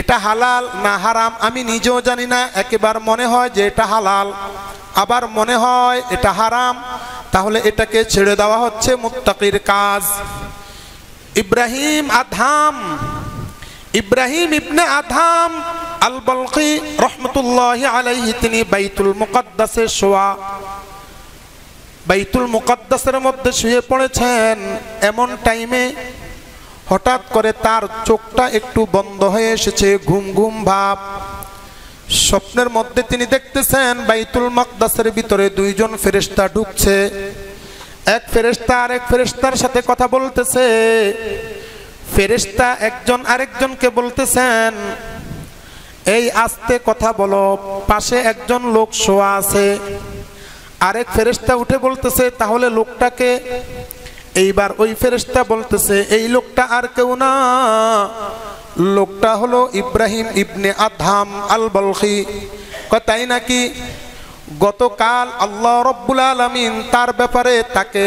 এটা হালাল না হারাম আমি নিজেও জানি না। একবার মনে হয় যে এটা হালাল, আবার মনে হয় এটা হারাম, তাহলে এটাকে ছেড়ে দেওয়া হচ্ছে মুত্তাকির কাজ। ইব্রাহিম ইবনে আদহাম আল বলকি রহমতুল্লাহি আলাইহি, তিনি বাইতুল মুকাদ্দাসে শোয়া, বাইতুল মুকাদ্দাসের মধ্যে শুয়ে পড়েছেন। এমন টাইমে হঠাৎ করে তার চোখটা একটু বন্ধ হয়ে এসেছে, ঘুম ঘুম ভাব। স্বপ্নের মধ্যে তিনি দেখতেছেন বাইতুল মুকাদ্দাসের ভিতরে 2 জন ফেরেশতা ঢুকছে। এক ফেরেশতা আরেক ফেরেশতার সাথে কথা বলতেছে। ফেরেশতা একজন আরেকজনকে বলতেছেন এই আস্তে কথা বলো, পাশে একজন লোক শোয়া আছে। আরেক ফেরেশতা উঠে বলতেছে তাহলে লোকটাকে। এইবার ওই ফেরেশতা বলতেছে এই লোকটা আর কেউ না, লোকটা হলো ইব্রাহিম ইবনে আদহাম আল বলখি। তাই নাকি? গতকাল আল্লাহ রাব্বুল আলামিন তার ব্যাপারে তাকে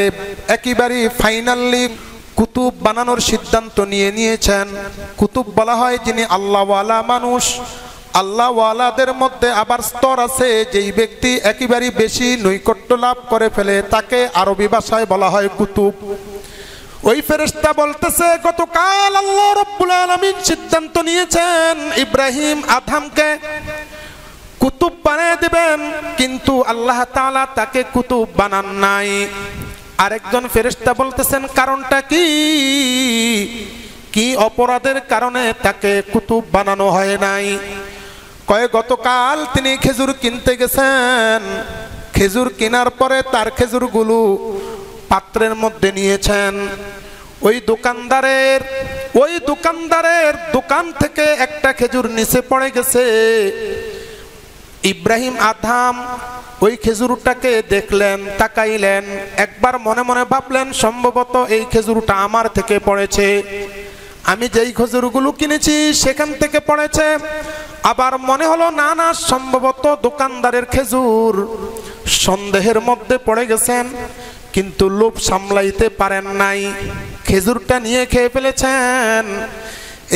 একেবারে ফাইনালি কুতুব বানানোর সিদ্ধান্ত নিয়েছেন। কুতুব বলা হয় যিনি আল্লাহওয়ালা মানুষ। আল্লাহওয়ালাদের মধ্যে আবার স্তর আছে, যেই ব্যক্তি একেবারে বেশি নৈকট্য লাভ করে ফেলে তাকে আরবি ভাষায় বলা হয় কুতুব। ওই ফেরেশতা বলতেছে গতকাল আল্লাহ রাব্বুল আলামিন সিদ্ধান্ত নিয়েছেন ইব্রাহিম আদহামকে কুতুব বানিয়ে দিবেন, কিন্তু আল্লাহ তাআলা তাকে কুতুব বানান নাই। আরেকজন ফেরেশতা বলতেছেন কারণটা কি, কি অপরাধের কারণে তাকে কুতুব বানানো হয় নাই? কয় গতকাল তিনি খেজুর কিনতে গেছেন, খেজুর কেনার পরে তার খেজুরগুলো পাত্রের মধ্যে নিয়েছেন। ওই দোকানদারের দোকান থেকে একটা খেজুর নিচে পড়ে গেছে। ইব্রাহিম আদহাম ওই খেজুরটাকে দেখলেন, তাকাইলেন, একবার মনে মনে ভাবলেন সম্ভবত এই খেজুরটা আমার থেকে পড়েছে, আমি যেই খেজুরগুলো কিনেছি সেখান থেকে পড়েছে। আবার মনে হলো না না, সম্ভবত দোকানদারের খেজুর। সন্দেহের মধ্যে পড়ে গেছেন, কিন্তু লোভ সামলাইতে পারেন নাই, খেজুরটা নিয়ে খেয়ে ফেলেছেন।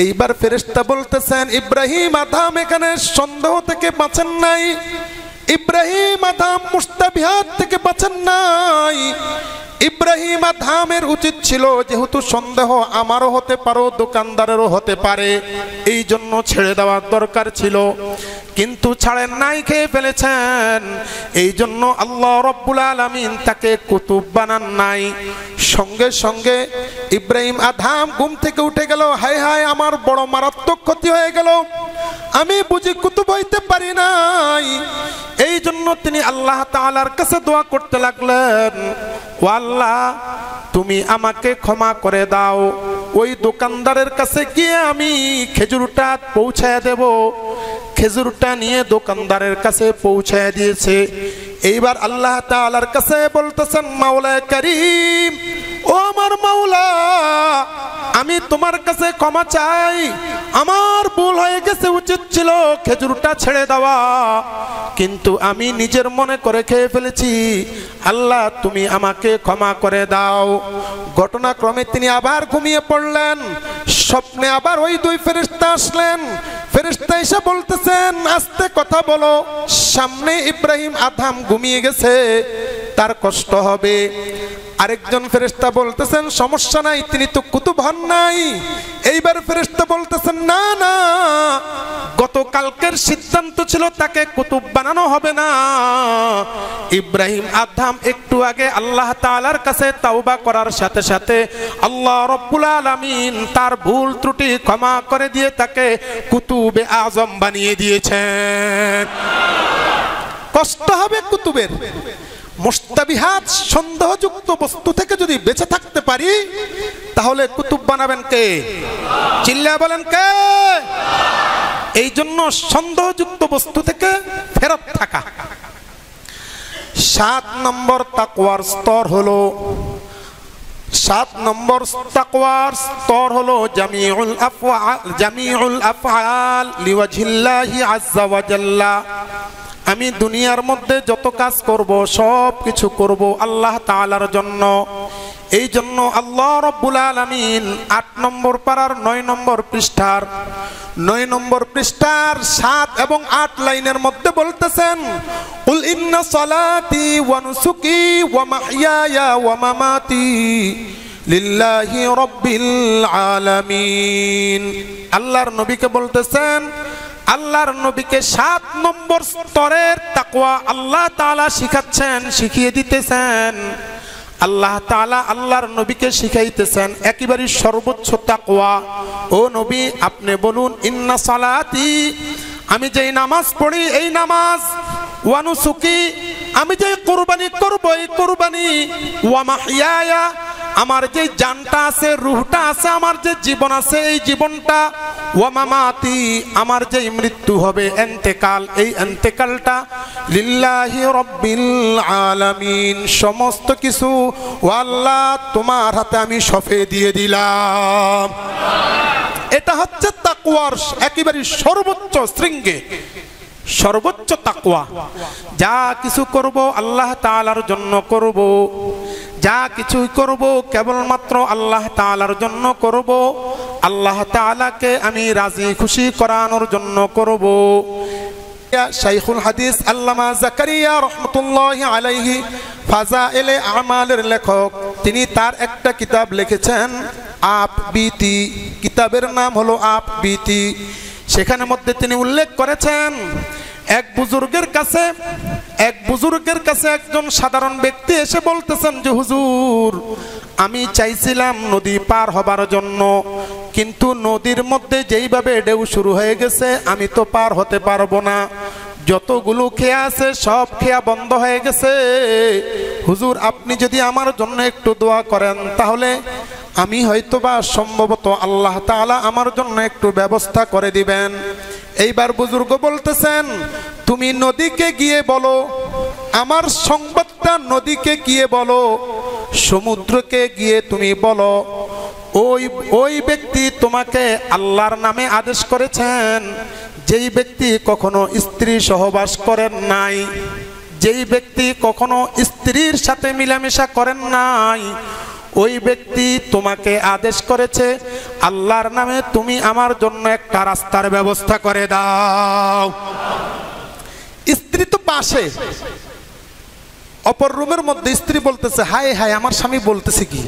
এইবার ফেরেশতা বলতেছেন ইব্রাহিম আদহাম এখানে সন্দেহ থেকে বাঁচেন নাই, ইব্রাহিম আদহাম মুস্তাবিহাত থেকে বাঁচেন নাই, ইব্রাহিম আদহামের উচিত ছিল, যেহেতু সন্দেহ আমারও হতে পারে দোকানদারেরও হতে পারে, এই জন্য ছেড়ে দেওয়ার দরকার ছিল, কিন্তু ছাড়েন নাই, খেয়ে ফেলেছেন। এই জন্য আল্লাহ রব্বুল আলামিন তাকে কুতুব বানান নাই। সঙ্গে সঙ্গে ইব্রাহিম আদহাম ঘুম থেকে উঠে গেল, হায় হায় আমার বড় মারাত্মক ক্ষতি হয়ে গেল, আমি বুঝি কুতুব হইতে পারি নাই। এই জন্য তিনি আল্লাহ তাআলার কাছে দোয়া করতে লাগলেন, ও আল্লাহ তুমি আমাকে ক্ষমা করে দাও, ওই দোকানদারের কাছে গিয়ে আমি খেজুরটা পৌঁছায় দেব। খেজুরটা নিয়ে দোকানদারের কাছে পৌঁছায় দিয়েছে। এইবার আল্লাহ তাআলার কাছে বলতেছেন, মাওলা কারীম, ও আমার মাওলা, আমি তোমার কাছে ক্ষমা চাই, আমার ভুল হয়ে গেছে, উচিত ছিল খেজুরটা ছেড়ে দেওয়া, কিন্তু আমি নিজের মনে করে খেয়ে ফেলেছি, আল্লাহ তুমি আমাকে ক্ষমা করে দাও। ঘটনাক্রমে তিনি আবার ঘুমিয়ে পড়লেন। স্বপ্নে আবার ওই দুই ফেরেশতা আসলেন। ফেরেশতা এসে বলতেছেন, আস্তে কথা বলো, সামনে ইব্রাহিম আদহাম ঘুমিয়ে গেছে, তার কষ্ট হবে। আরেকজন ফেরেশতা বলতেছেন, সমস্যা নাই, তিনি তো কুতুব হন নাই। এইবার ফেরেশতা বলতেছেন, না না, গতকালকের সিদ্ধান্ত ছিল তাকে কুতুব বানানো হবে না। ইব্রাহিম আদহাম একটু আগে আল্লাহ তাআলার কাছে তাওবা করার সাথে সাথে আল্লাহ রব্বুল আলামিন তার ভুল ত্রুটি ক্ষমা করে দিয়ে তাকে কুতুবে আজম বানিয়ে দিয়েছেন। কষ্ট হবে কুতুবের। মুস্তাবিহাত সন্দেহযুক্ত বস্তু থেকে যদি বেঁচে থাকতে পারি, তাহলে কুতুব বানাবেন কে? চিল্লায়া বলেন কে? এই জন্য সন্দেহযুক্ত বস্তু থেকে ফেরত থাকা। 7 নম্বর তাকওয়ার স্তর হলো, 7 নম্বর তাকওয়ার স্তর হলো জামিউল আফআল লিওয়াজহিল্লাহি আযজা ওয়া জাল্লা। আমি দুনিয়ার মধ্যে যত কাজ করব সব কিছু করব আল্লাহ তাআলার জন্য। এই জন্য আল্লাহ রব্বুল আলামিন 8 নম্বর পারার 9 নম্বর পৃষ্ঠার 7 এবং 8 লাইনের মধ্যে বলতেছেন, কুল ইন্না সালাতি ওয়া নুসুকি ওয়া মাহইয়ায়া ওয়া মামাতি লিল্লাহি রাব্বিল আলামিন। আল্লাহর নবীকে বলতেছেন, আল্লাহর নবীকে 7 নম্বর স্তরের তাকওয়া আল্লাহ তাআলা শিখাচ্ছেন, শিখিয়ে দিতেছেন। আল্লাহ তাআলা আল্লাহর নবীকে শিখাইতেছেন একেবারে সর্বোচ্চ তাকওয়া। ও নবী, আপনি বলুন, ইন্না সালাতি, আমি যেই নামাজ পড়ি এই নামাজ, ওয়া নুসুকি, আমি যে কুরবানি করব এই কুরবানি, ওয়া মাহইয়ায়া, আমার যে জানটা আছে, রূহটা আছে, আমার যে জীবন আছে এই জীবনটা, ওয়া মামাতি, আমার যে মৃত্যু হবে, ইন্তেকাল, এই ইন্তেকালটা, লিল্লাহি রাব্বিল আলামিন, সমস্ত কিছু ও আল্লাহ তোমার হাতে আমি সঁপে দিয়ে দিলাম। এটা হচ্ছে তাকওয়ার একেবারে সর্বোচ্চ শৃঙ্গে, সর্বোচ্চ তাকওয়া। যা কিছু করব আল্লাহ তাআলার জন্য করব, যা কিছুই করব কেবলমাত্র আল্লাহ তাআলার জন্য করব, আল্লাহ তাআলাকে আমি রাজি খুশি করানোর জন্য করব। শাইখুল হাদিস আল্লামা জাকারিয়া রাহমাতুল্লাহি আলাইহি ফাজাইলে আমালের লেখক, তিনি তার একটা কিতাব লিখেছেন আপ বিতি, কিতাবের নাম হলো আপ বিতি। সেখানে মধ্যে তিনি উল্লেখ করেছেন, এক বুজুর্গের কাছে একজন সাধারণ ব্যক্তি এসে বলতেছেন যে হুজুর, আমি চাইছিলাম নদী পার হবার জন্য, কিন্তু নদীর মধ্যে যেইভাবে ঢেউ শুরু হয়ে গেছে আমি তো পার হতে পারবো না, যতগুলো খেয়া আছে সব খেয়া বন্ধ হয়ে গেছে। হুজুর, আপনি যদি আমার জন্য একটু দোয়া করেন তাহলে আমি হয়তোবা সম্ভবত আল্লাহ তাআলা আমার জন্য একটু ব্যবস্থা করে দিবেন। এইবার বুজুর্গ বলতেছেন, তুমি নদীকে গিয়ে বলো, আমার সংবাদটা নদীকে গিয়ে বলো, সমুদ্রকে গিয়ে তুমি বলো, ওই ব্যক্তি তোমাকে আল্লাহর নামে আদেশ করেছেন, যেই ব্যক্তি কখনো স্ত্রী সহবাস করেন নাই, যেই ব্যক্তি কখনো স্ত্রীর সাথে মিলামেশা করেন নাই, ওই ব্যক্তি তোমাকে আদেশ করেছে আল্লাহর নামে তুমি আমার জন্য একটা রাস্তার ব্যবস্থা করে দাও। স্ত্রী তো পাশে, অপর রুমের মধ্যে স্ত্রী বলতেছে, হায় হায় আমার স্বামী বলতেছে কি,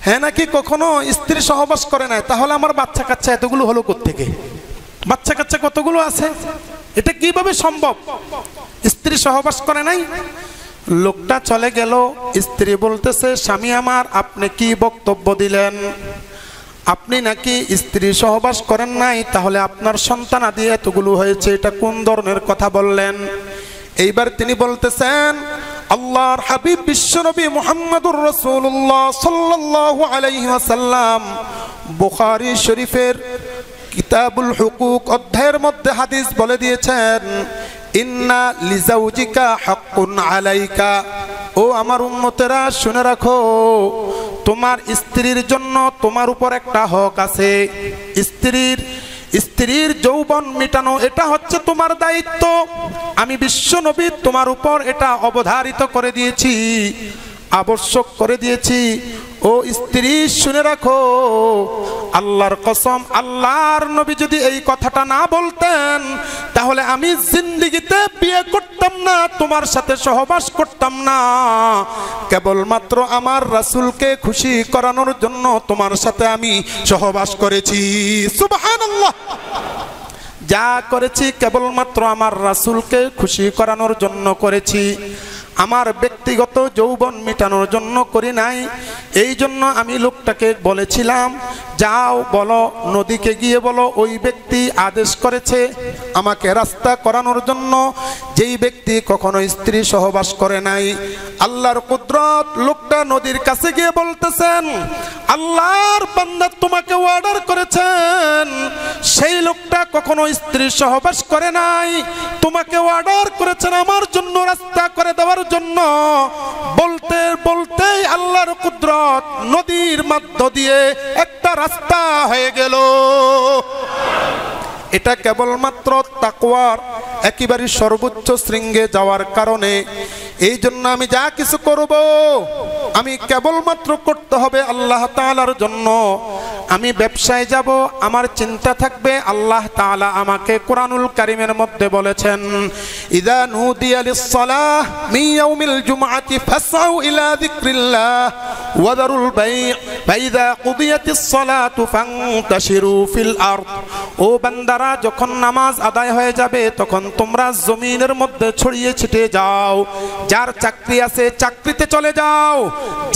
হ্যাঁ নাকি কখনো স্ত্রী সহবাস করে নাই, তাহলে আমার বাচ্চা কাচ্চা এতগুলো হলো কোত্থেকে, বাচ্চা কাচ্চা কতগুলো আছে, এটা কিভাবে সম্ভব, স্ত্রী সহবাস করে নাই। লোকটা চলে গেল। স্ত্রী বলতেছে, স্বামী আমার আপনি কি বক্তব্য দিলেন, আপনি নাকি স্ত্রী সহবাস করেন নাই, তাহলে আপনার সন্তানাদি এতগুলো হয়েছে, এটা কোন ধরনের কথা বললেন। এইবার তিনি বলতেছেন, আল্লাহর হাবিব বিশ্বনবী মুহাম্মদুর রাসূলুল্লাহ সাল্লাল্লাহু আলাইহি ওয়াসাল্লাম বুখারী শরীফের কিতাবুল হুকুক অধ্যায়ের মধ্যে হাদিস বলে দিয়েছেন, ইন্না লিজাউজিকা হাক্কুন আলাইকা, ও আমার উম্মতেরা শুনে রাখো, তোমার স্ত্রীর জন্য তোমার উপর একটা হক আছে। স্ত্রীর যৌবন মেটানো এটা হচ্ছে তোমার দায়িত্ব। আমি বিশ্বনবী তোমার উপর এটা অবধারিত করে দিয়েছি, আবশ্যক করে দিয়েছি। ও স্ত্রী শুনে রাখো, আল্লাহর কসম, আল্লাহর নবী যদি এই কথাটা না বলতেন তাহলে আমি জিন্দেগিতে বিয়ে করতাম না, তোমার সাথে সহবাস করতাম না। কেবলমাত্র আমার রাসূলকে খুশি করানোর জন্য তোমার সাথে আমি সহবাস করেছি। সুবহানাল্লাহ। যা করেছি কেবলমাত্র আমার রাসূলকে খুশি করানোর জন্য করেছি, আমার ব্যক্তিগত যৌবন মেটানোর জন্য করি নাই। এই জন্য আমি লোকটাকে বলেছিলাম, যাও বলো, নদীকে গিয়ে বলো ওই ব্যক্তি আদেশ করেছে আমাকে রাস্তা করানোর জন্য, যেই ব্যক্তি কখনো স্ত্রী সহবাস করে নাই। আল্লাহর কুদরত, লোকটা নদীর কাছে গিয়ে বলতেছেন, আল্লাহর বান্দা তোমাকে অর্ডার করেছেন, সেই লোকটা কখনো স্ত্রী সহবাস করে নাই, তোমাকে অর্ডার করেছেন আমার জন্য রাস্তা করে দেওয়ার জন্য। বলতে বলতেই আল্লাহর কুদরত, নদীর মধ্য দিয়ে একটা রাস্তা হয়ে গেল। এটা কেবলমাত্র তাকওয়ার একেবারে সর্বোচ্চ শৃঙ্গে যাওয়ার কারণে। এই জন্য আমি যা কিছু করব আমি কেবলমাত্র করতে হবে আল্লাহ তাআলার জন্য। আমি ব্যবসায় যাব, আমার চিন্তা থাকবে আল্লাহ তাআলা আমাকে কোরআনুল কারীমের মধ্যে বলেছেন, ইযা নুদিয়া লিস-সালাহ মিন ইয়াউমিল জুমআতি ফাসআউ ইলা যিকরিল্লাহ ওয়া যারুল বাই' ফাইযা কুদিয়াতিস-সালাতু ফান্তাশিরু ফিল আরদ। ও বান্দারা, যখন নামাজ আদায় হয়ে যাবে তখন তোমরা জমিনের মধ্যে ছড়িয়ে ছিটিয়ে যাও। যার চাকরি আছে চাকরিতে চলে যাও,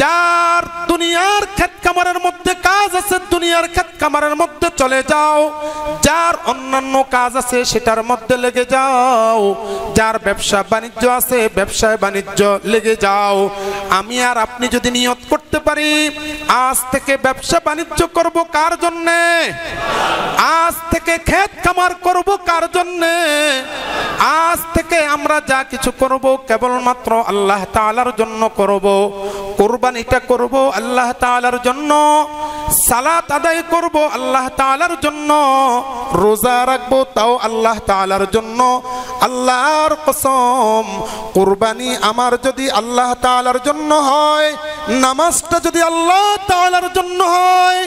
যার দুনিয়ার ক্ষেত খামারের মধ্যে কাজ আছে দুনিয়ার ক্ষেত খামারের মধ্যে চলে যাও, যার অন্যান্য কাজ আছে সেটার মধ্যে লেগে যাও, যার ব্যবসা বাণিজ্য আছে ব্যবসায় বাণিজ্য লেগে যাও। আমি আর আপনি যদি নিয়ত করতে পারি, আজ থেকে ব্যবসা বাণিজ্য করব কার জন্যে, আজ থেকে ক্ষেত খামার করব কার জন্যে, আজ থেকে আমরা যা কিছু করব কেবলমাত্র আল্লাহ তাআলার জন্য করব। কুরবানিটা করব আল্লাহ তাআলার জন্য, সালাত আদায় করব আল্লাহ তাআলার জন্য, রোজা রাখবো তাও আল্লাহ তাআলার জন্য। আল্লাহর কসম, কুরবানি আমার যদি আল্লাহ তাআলার জন্য হয়, নামাজটা যদি আল্লাহ তাআলার জন্য হয়,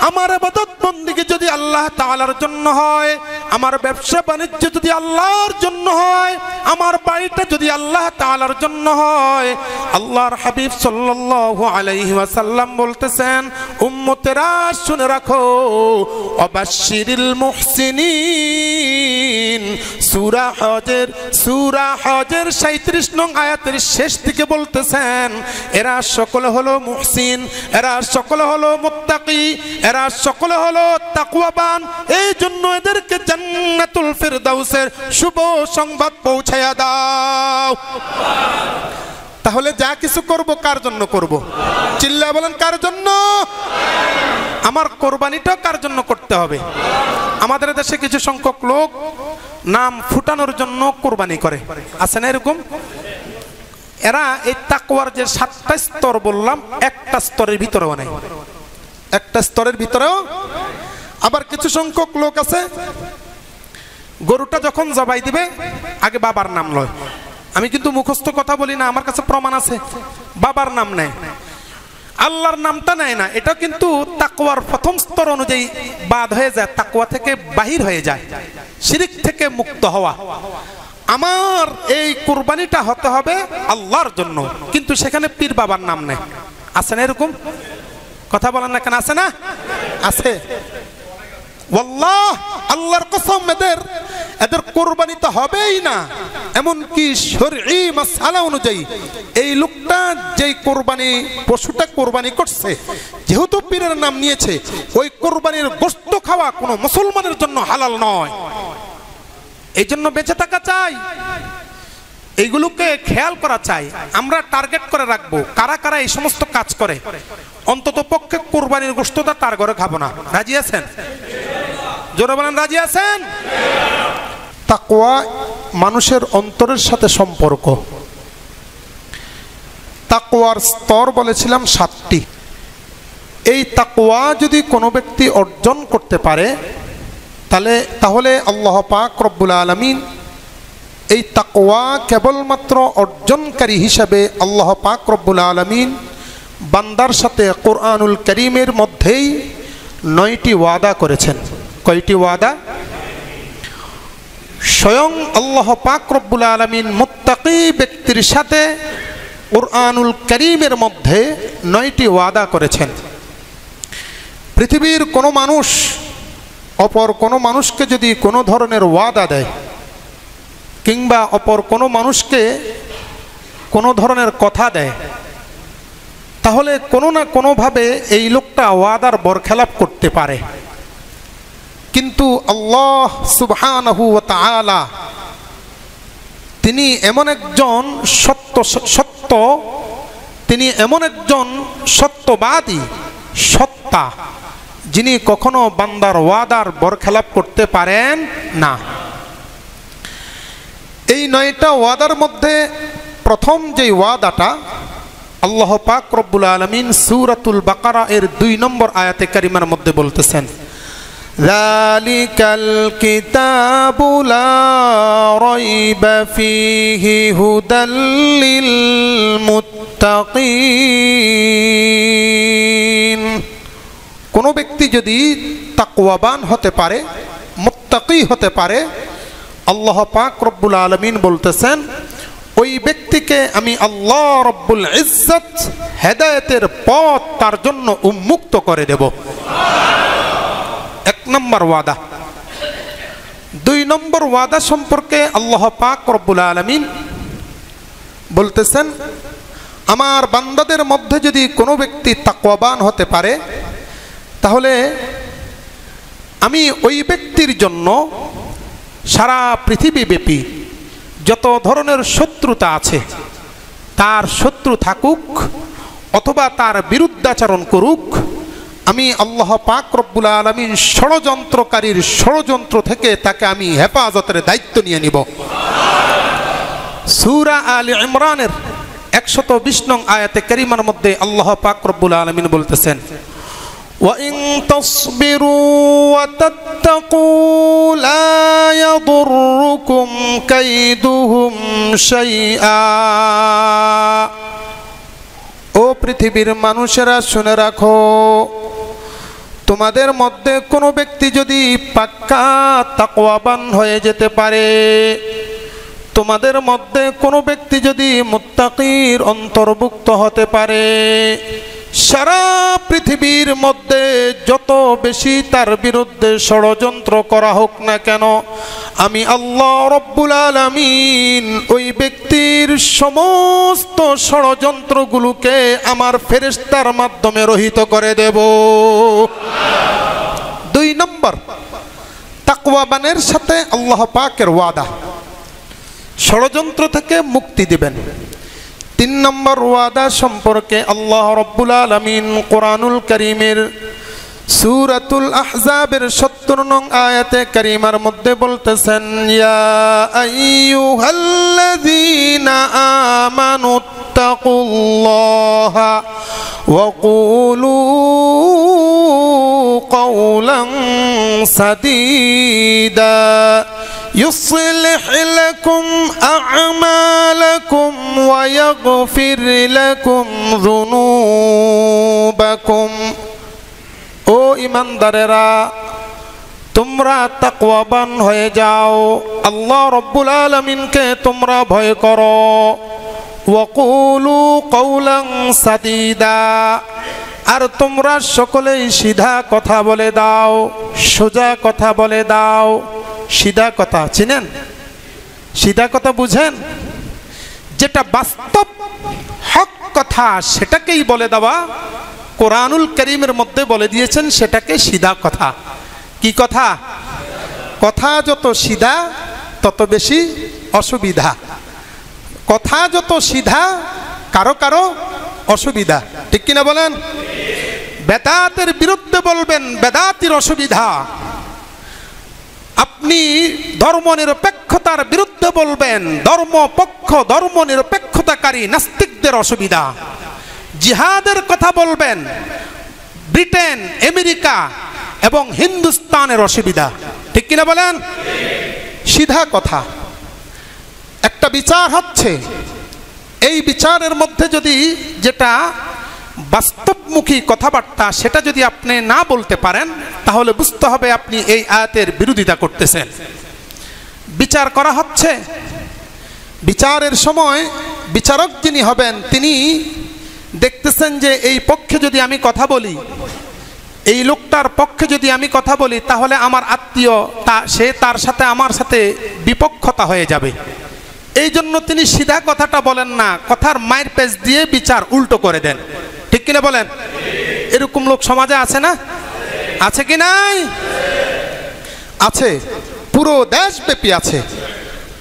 আমার ইবাদত বন্দেগী যদি আল্লাহ তাআলার জন্য হয়, আমার ব্যবসা বাণিজ্য যদি আল্লাহর জন্য হয়, আমার বাড়িটা যদি আল্লাহ তাআলার জন্য হয়। আল্লাহর হাবিব সাল্লাল্লাহু আলাইহি ওয়াসাল্লাম বলতেছেন, উম্মতেরা শুনে রাখো, অবাশশিরিল মুহসিনিন। সূরা হজের 37 নং আয়াতের শেষ দিকে বলতেছেন, এরা সকলে হলো মুহসিন, এরা সকলে হলো মুত্তাকি, এরা সকলে হলো তাকওয়াবান। এই জন্য এদেরকে জান্নাতুল ফিরদাউসের শুভ সংবাদ পৌঁছায়া দাও। তাহলে যা কিছু করব কার জন্য করব? চিল্লায় বলেন, কার জন্য? আমার কোরবানিটা কার জন্য করতে হবে? আমাদের দেশে কিছু সংখ্যক লোক নাম ফুটানোর জন্য কোরবানি করে, আছে না এরকম? এরা এই তাকওয়ার যে 7টা স্তর বললাম, একটা স্তরের ভিতরেও নাই, একটা স্তরের ভিতরেও। আবার কিছু সংখ্যক লোক আছে, গরুটা যখন জবাই দিবে আগে বাবার নাম লয়। আমি কিন্তু মুখস্থ কথা বলি না, আমার কাছে প্রমাণ আছে। বাবার নাম নেয়, আল্লাহর নামটা নেয় না। এটা কিন্তু তাকওয়ার প্রথম স্তর অনুযায়ী বাদ হয়ে যায়, তাকওয়া থেকে বাহির হয়ে যায়, শিরক থেকে মুক্ত হওয়া। আমার এই কুরবানিটা হতে হবে আল্লাহর জন্য, কিন্তু সেখানে পীর বাবার নাম নেই। আছে না এরকম? কথা বলেন না কেন? আছে না? আছে। ওয়াল্লাহ, আল্লাহর কসম, এদের কুরবানি তো হবেই না। এমনকি শরঈ মাসআলা অনুযায়ী এই লোকটা যেই কুরবানি পশুটা কুরবানি করছে, যেহেতু পীরের নাম নিয়েছে, ওই কুরবানির গোশত খাওয়া কোনো মুসলমানের জন্য হালাল নয়। এই জন্য বেঁচে থাকা চাই, এইগুলোকে খেয়াল করা চাই। আমরা টার্গেট করে রাখবো কারা কারা এই সমস্ত কাজ করে, অন্তত পক্ষে কুরবানির গোশতটা তার ঘরে খাবো না। রাজি আছেন? জোরে বলেন, রাজি আছেন? তাকওয়া মানুষের অন্তরের সাথে সম্পর্ক। তাকওয়ার স্তর বলেছিলাম 7টি। এই তাকওয়া যদি কোনো ব্যক্তি অর্জন করতে পারে তাহলে আল্লাহ পাক রব্বুল আলামিন এই তাকওয়া কেবলমাত্র অর্জনকারী হিসাবে আল্লাহ পাক রব্বুল আলামিন বান্দার সাথে কোরআনুল কারীমের মধ্যেই 9টি ওয়াদা করেছেন। কয়টি ওয়াদা? স্বয়ং আল্লাহ পাক রব্বুল আলামিন মুত্তাকি ব্যক্তির সাথে কোরআনুল কারীমের মধ্যে 9টি ওয়াদা করেছেন। পৃথিবীর কোনো মানুষ অপর কোনো মানুষকে যদি কোনো ধরনের ওয়াদা দেয়, কিংবা অপর কোনো মানুষকে কোনো ধরনের কথা দেয়, তাহলে কোনো না কোনোভাবে এই লোকটা ওয়াদার বরখেলাপ করতে পারে। কিন্তু আল্লাহ সুবহানাহু ওয়া তাআলা তিনি এমন একজন তিনি এমন একজন সত্যবাদী সত্তা, যিনি কখনো বান্দার ওয়াদার বরখেলাপ করতে পারেন না। এই 9টা ওয়াদার মধ্যে প্রথম যে ওয়াদাটা আল্লাহ পাক রব্বুল আলামিন সূরাতুল বাকারা এর 2 নম্বর আয়াতে কারিমার মধ্যে বলতেছেন, যালিকাল কিতাবু লা রাইবা ফীহি হুদাল লিল মুত্তাকিন। কোনো ব্যক্তি যদি তাকওয়াবান হতে পারে, মুত্তাকি হতে পারে, আল্লাহ পাক রব্বুল আলামিন বলতেছেন ওই ব্যক্তিকে আমি আল্লাহ রব্বুল ইজ্জত হেদায়েতের পথ তার জন্য উন্মুক্ত করে দেব। 1 নম্বর ওয়াদা। 2 নম্বর ওয়াদা সম্পর্কে আল্লাহ পাক রব্বুল আলামিন বলতেছেন, আমার বান্দাদের মধ্যে যদি কোনো ব্যক্তি তাকওয়াবান হতে পারে, তাহলে আমি ওই ব্যক্তির জন্য সারা পৃথিবীব্যাপী যত ধরনের শত্রুতা আছে, তার শত্রু থাকুক অথবা তার বিরুদ্ধাচরণ করুক, আমি আল্লাহ পাক রব্বুল আলামিন ষড়যন্ত্রকারীর ষড়যন্ত্র থেকে তাকে আমি হেফাজতের দায়িত্ব নিয়ে নিব। সূরা আলে ইমরানের 120 নং আয়াতে কারিমার মধ্যে আল্লাহ পাক রব্বুল আলামিন বলতেছেন, وَإِن تَصْبِرُوا وَتَتَّقُوا لَا يَضُرُّكُمْ كَيْدُهُمْ شَيْئًا। ও পৃথিবীর মানুষেরা শুনে রাখো, তোমাদের মধ্যে কোনো ব্যক্তি যদি পাক্কা তাকওয়াবান হয়ে যেতে পারে, তোমাদের মধ্যে কোনো ব্যক্তি যদি মুত্তাকির অন্তর্ভুক্ত হতে পারে, সারা পৃথিবীর মধ্যে যত বেশি তার বিরুদ্ধে ষড়যন্ত্র করা হোক না কেন, আমি আল্লাহ রব্বুল আলামিন ওই ব্যক্তির সমস্ত ষড়যন্ত্রগুলোকে আমার ফেরেশতার মাধ্যমে রহিত করে দেব। 2 নম্বর, তাকওয়াবানের সাথে আল্লাহ পাকের ওয়াদা, ষড়যন্ত্র থেকে মুক্তি দিবেন। 3 নম্বর ওয়াদা সম্পর্কে আল্লাহ রব্বুল আলামিন কোরআনুল কারীমের সূরাতুল আহজাবের 70 নং আয়াতে কারিমার মধ্যে বলতেছেন, ইয়া আইয়ুহাল্লাযীনা আমানুত্তাকুল্লাহা ওয়া কুলু কাওলান সাদীদা يصلح لكم أعمالكم ويغفر لكم ذنوبكم। ও ইমানদারেরা, তোমরা তাকওয়াবান হয়ে যাও, আল্লাহ রব্বুল আলামিনকে তোমরা ভয় করো। ওয়াকুলু কওলান সাদীদা, আর তোমরা সকলেই সিধা কথা বলে দাও, সোজা কথা বলে দাও। সিধা কথা চিনেন? সিধা কথা বুঝেন? যেটা বাস্তব হক কথা সেটাকেই বলে দেওয়া। কোরআনুল কারীমের মধ্যে বলে দিয়েছেন সেটাকে সিধা কথা। কি কথা? কথা যত সিধা তত বেশি অসুবিধা। কথা যত সিধা কারো কারো অসুবিধা, ঠিক কিনা বলেন? বেদাতের বিরুদ্ধে বলবেন, বেদাতির অসুবিধা। আপনি ধর্মনিরপেক্ষতার বিরুদ্ধে বলবেন, ধর্মনিরপেক্ষতাকারী নাস্তিকদের অসুবিধা। জিহাদের কথা বলবেন, ব্রিটেন, আমেরিকা এবং হিন্দুস্তানের অসুবিধা, ঠিক কিনা বলেন? সিধা কথা। একটা বিচার হচ্ছে, এই বিচারের মধ্যে যদি যেটা বাস্তবমুখী কথাবার্তা সেটা যদি আপনি না বলতে পারেন তাহলে বুঝতে হবে আপনি এই আয়াতের বিরোধিতা করতেছেন। বিচার করা হচ্ছে, বিচারের সময় বিচারক যিনি হবেন তিনি দেখতেছেন যে এই পক্ষে যদি আমি কথা বলি, এই লোকটার পক্ষে যদি আমি কথা বলি তাহলে আমার আত্মীয় সে তার সাথে আমার সাথে বিপক্ষতা হয়ে যাবে। এই জন্য তিনি সিধা কথাটা বলেন না, কথার মায়ের পেজ দিয়ে বিচার উল্টো করে দেন, ঠিক কিনা বলেন? এরকম লোক সমাজে আছে না? আছে কি নাই? আছে, পুরো দেশব্যাপী আছে।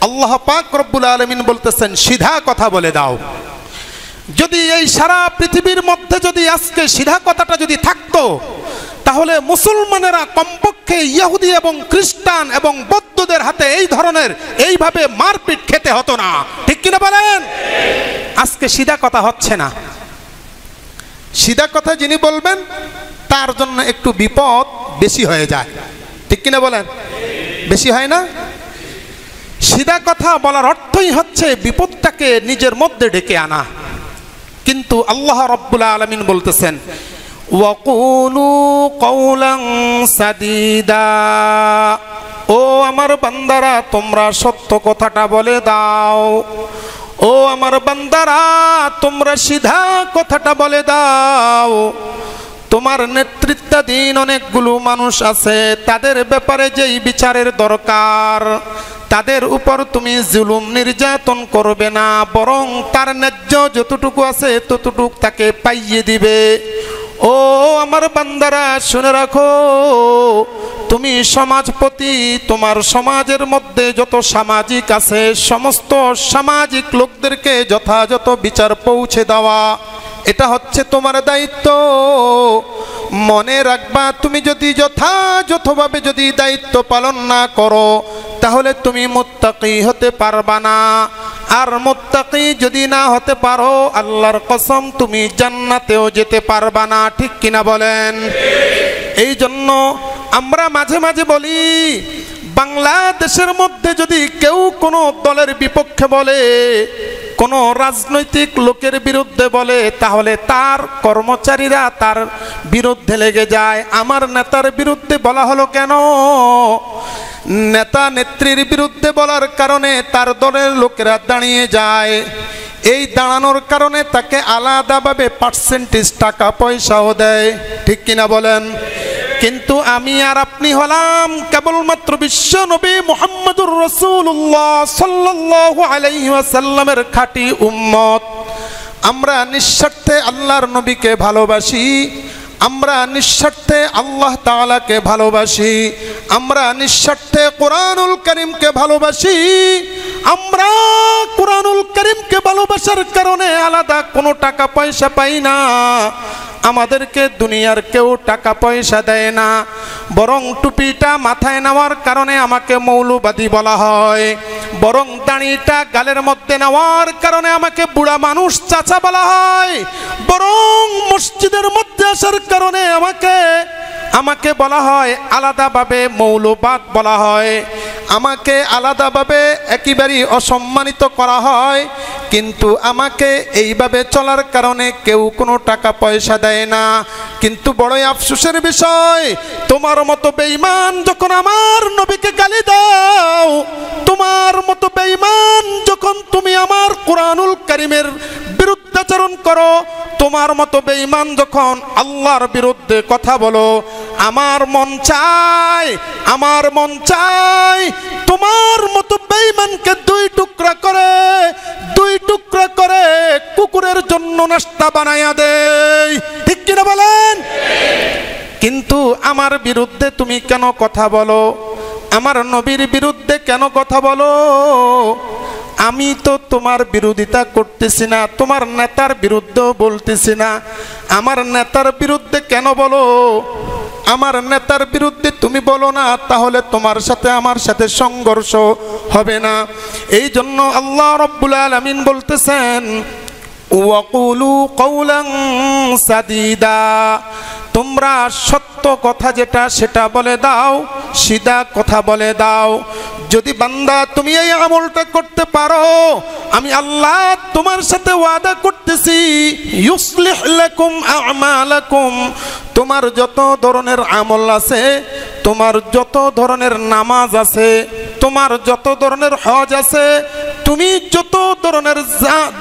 আল্লাহ পাক রব্বুল আলামিন বলতেছেন সিধা কথা বলে দাও। যদি এই সারা পৃথিবীর মধ্যে যদি আজকে সিধা কথাটা যদি থাকতো তাহলে মুসলমানেরা কমপক্ষে ইহুদি এবং খ্রিস্টান এবং বৌদ্ধদের হাতে এই ধরনের এইভাবে মারপিট খেতে হতো না, ঠিক কিনা বলেন? আজকে সিধা কথা হচ্ছে না। সিধা কথা যিনি বলবেন তার জন্য একটু বিপদ বেশি হয়ে যায়, ঠিক কিনা বলেন? বেশি হয় না? সিধা কথা বলার অর্থই হচ্ছে বিপদটাকে নিজের মধ্যে ডেকে আনা। কিন্তু আল্লাহ রাব্বুল আলামিন বলতেছেন ওয়াকুলু কওলান সাদীদা, ও আমার বান্দারা তোমরা সত্য কথাটা বলে দাও। ও আমার বান্দারা তোমরা সিধা কথাটা বলে দাও। তোমার নেতৃত্বাধীন অনেকগুলো মানুষ আছে, তাদের ব্যাপারে যেই বিচারের দরকার তাদের উপর তুমি জুলুম নির্যাতন করবে না, বরং তার ন্যায্য যতটুকু আছে ততটুকু তাকে পাইয়ে দিবে। ও আমার বান্দারা শুনে রাখো, তুমি সমাজপতি, তোমার সমাজের মধ্যে যত সামাজিক আছে সমস্ত সামাজিক লোকদেরকে যথাযথ বিচার পৌঁছে দেওয়া, এটা হচ্ছে তোমার দায়িত্ব। মনে রাখবা, তুমি যদি যথাযথভাবে যদি দায়িত্ব পালন না করো তাহলে তুমি মুত্তাকি হতে পারবা না। আর মুত্তাকি যদি না হতে পারো আল্লাহর কসম তুমি জান্নাতেও যেতে পারবা না, ঠিক কিনা বলেন? এই জন্য আমরা মাঝে মাঝে বলি, বাংলাদেশের মধ্যে যদি কেউ কোনো দলের বিপক্ষে বলে, কোনো রাজনৈতিক লোকের বিরুদ্ধে বলে, তাহলে তার কর্মচারীরা তার বিরুদ্ধে লেগে যায়। আমার নেতার বিরুদ্ধে বলা হলো কেন? নেতা নেত্রীর বিরুদ্ধে বলার কারণে তার দলের লোকেরা দাঁড়িয়ে যায়। এই দাঁড়ানোর কারণে তাকে আলাদাভাবে পার্সেন্টেজ টাকা পয়সাও দেয়, ঠিক কিনা বলেন? কিন্তু আমি আর আপনি হলাম কেবলমাত্র বিশ্ব নবী মুহাম্মদুর রাসূলুল্লাহ সাল্লাল্লাহু আলাইহি ওয়াসাল্লামের খাঁটি উম্মত। আমরা নিঃস্বার্থে আল্লাহর নবীকে ভালোবাসি, আমরা নিঃস্বার্থে আল্লাহ তাআলাকে ভালোবাসি, আমরা নিঃস্বার্থে কোরআনুল কারীমকে ভালোবাসি। আমরা কোরআনুল কারীমকে ভালোবাসার কারণে আলাদা কোনো টাকা পয়সা পাই না। আমাদেরকে দুনিয়ার কেউ টাকা পয়সা দেয় না, বরং টুপিটা মাথায় নেওয়ার কারণে আমাকে মৌলবাদী বলা হয়, বরং দাড়িটা গালের মধ্যে নেওয়ার কারণে আমাকে বুড়া মানুষ চাচা বলা হয়, বরং মসজিদের মধ্যে আসার কারণে আমাকে আমাকে বলা হয় আলাদাভাবে মৌলবাদ বলা হয়, আমাকে আলাদাভাবে একেবারেই অসম্মানিত করা হয়, কিন্তু আমাকে এইভাবে চলার কারণে কেউ কোনো টাকা পয়সা দেয় না। কিন্তু বড়ই আফসোসের বিষয়, তোমার মতো বেঈমান যখন আমার নবীকে গালি দাও, তোমার মতো বেঈমান যখন তুমি আমার কোরআনুল কারীমের বিরুদ্ধাচরণ করো, তোমার মতো বেঈমান যখন আল্লাহর বিরুদ্ধে কথা বলো, আমার মন চায় তোমার মতো বেঈমানকে দুই টুকরা করে কুকুরের জন্য নাস্তা বানায়া দেই। ঠিক কিনা বলেন? কিন্তু আমার বিরুদ্ধে তুমি কেন কথা বলো? আমার নবীর বিরুদ্ধে কেন কথা বলো? আমি তো তোমার বিরোধিতা করতেছি না, তোমার নেতার বিরুদ্ধেও বলতেছি না। আমার নেতার বিরুদ্ধে কেন বলো? আমার নেতার বিরুদ্ধে তুমি বলো না, তাহলে তোমার সাথে আমার সাথে সংঘর্ষ হবে না। এই জন্য আল্লাহ রাব্বুল আলামিন বলতেছেন, ওয়াকুলু কওলান সাদীদা, তোমরা সত্য কথা যেটা সেটা বলে দাও, সিধা কথা বলে দাও। যদি বান্দা তুমি এই আমলটা করতে পারো, আমি আল্লাহ তোমার সাথে ওয়াদা করতেছি, ইউসলিহ লাকুম আ'মালাকুম, তোমার যত ধরনের আমল আছে, তোমার যত ধরনের নামাজ আছে, তোমার যত ধরনের হজ আছে, তুমি যত ধরনের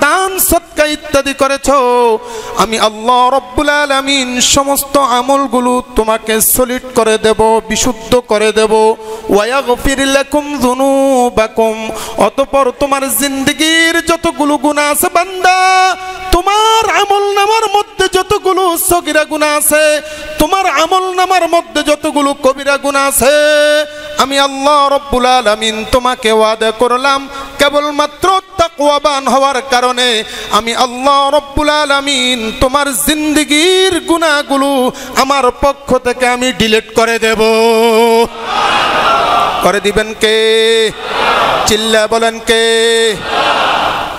দান সদকা ইত্যাদি করেছো, আমি আল্লাহ রাব্বুল আলামিন সমস্ত আমলগুলো তোমাকে সলিড করে দেব, বিশুদ্ধ করে দেব। ওয়ায়াগফির লাকুম যুনুবাকুম, অতঃপর তোমার জিন্দেগীর যতগুলো গুনাহ আছে বান্দা, তোমার আমলনামার মধ্যে যতগুলো সগীরা গুনাহ আছে, তোমার আমলনামার মধ্যে যতগুলো কবিরা গুনাহ আছে, আমি আল্লাহ রাব্বুল আলামিন তোমাকে ওয়াদা করলাম, কেবলমাত্র তাকওয়াবান হওয়ার কারণে আমি আল্লাহ রাব্বুল আলামিন তোমার জিন্দেগীর গুনাহগুলো আমার পক্ষ থেকে আমি ডিলিট করে দেব। করে দিবেন কে? চিল্লা বলেন কে?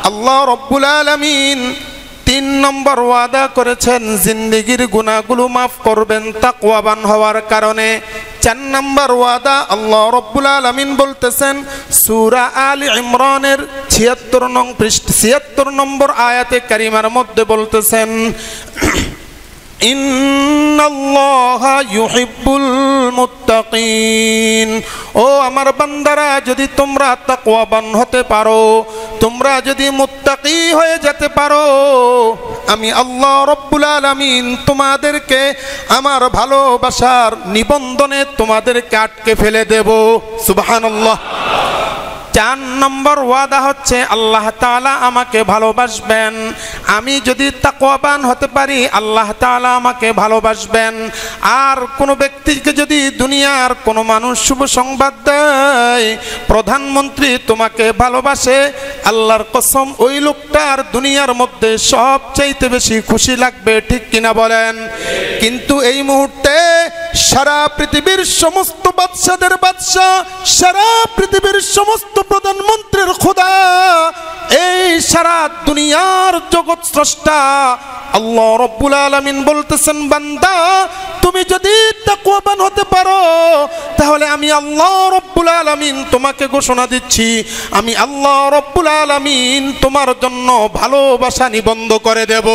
আল্লাহ রাব্বুল আলামিন 3 নম্বর ওয়াদা করেছেন, জিন্দেগীর গুনাহগুলো মাফ করবেন তাকওয়াবান হওয়ার কারণে। 4 নম্বর ওয়াদা আল্লাহ রাব্বুল আলামিন বলতেছেন সূরা আলী ইমরানের 76 নম্বর আয়াতে কারিমার মধ্যে বলতেছেন, ইন্নাল্লাহা ইউহিব্বুল মুত্তাকিন, ও আমার বান্দারা, যদি তোমরা তাকওয়াবান হতে পারো, তোমরা যদি মুত্তাকি হয়ে যেতে পারো, আমি আল্লাহ রাব্বুল আলামিন তোমাদেরকে আমার ভালোবাসার নিবন্ধনে তোমাদেরকে আটকে ফেলে দেব। সুবহানাল্লাহ। 4 নম্বর ওয়াদা হচ্ছে আল্লাহ তাআলা আমাকে ভালোবাসবেন। আমি যদি তাকওয়াবান হতে পারি, আল্লাহ তাআলা আমাকে ভালোবাসবেন। আর কোনো ব্যক্তিকে যদি দুনিয়ার কোনো মানুষ শুভ সংবাদ দেয়, প্রধানমন্ত্রী তোমাকে ভালোবাসে, আল্লাহর কসম ওই লোকটার দুনিয়ার মধ্যে সবচাইতে বেশি খুশি লাগবে। ঠিক কিনা বলেন? কিন্তু এই মুহূর্তে সারা পৃথিবীর সমস্ত বাদশাদের বাদশা, সারা পৃথিবীর সমস্ত প্রধানমন্ত্রীর খোদা, এই সারা দুনিয়ার জগৎ স্রষ্টা আল্লাহ রাব্বুল আলামিন বলতেছেন, বান্দা তুমি যদি তাকওয়াবান হতে পারো, তাহলে আমি আল্লাহ রাব্বুল আলামিন তোমাকে ঘোষণা দিচ্ছি, আমি আল্লাহ রাব্বুল আলামিন তোমার জন্য ভালোবাসা নিবন্ধ করে দেব।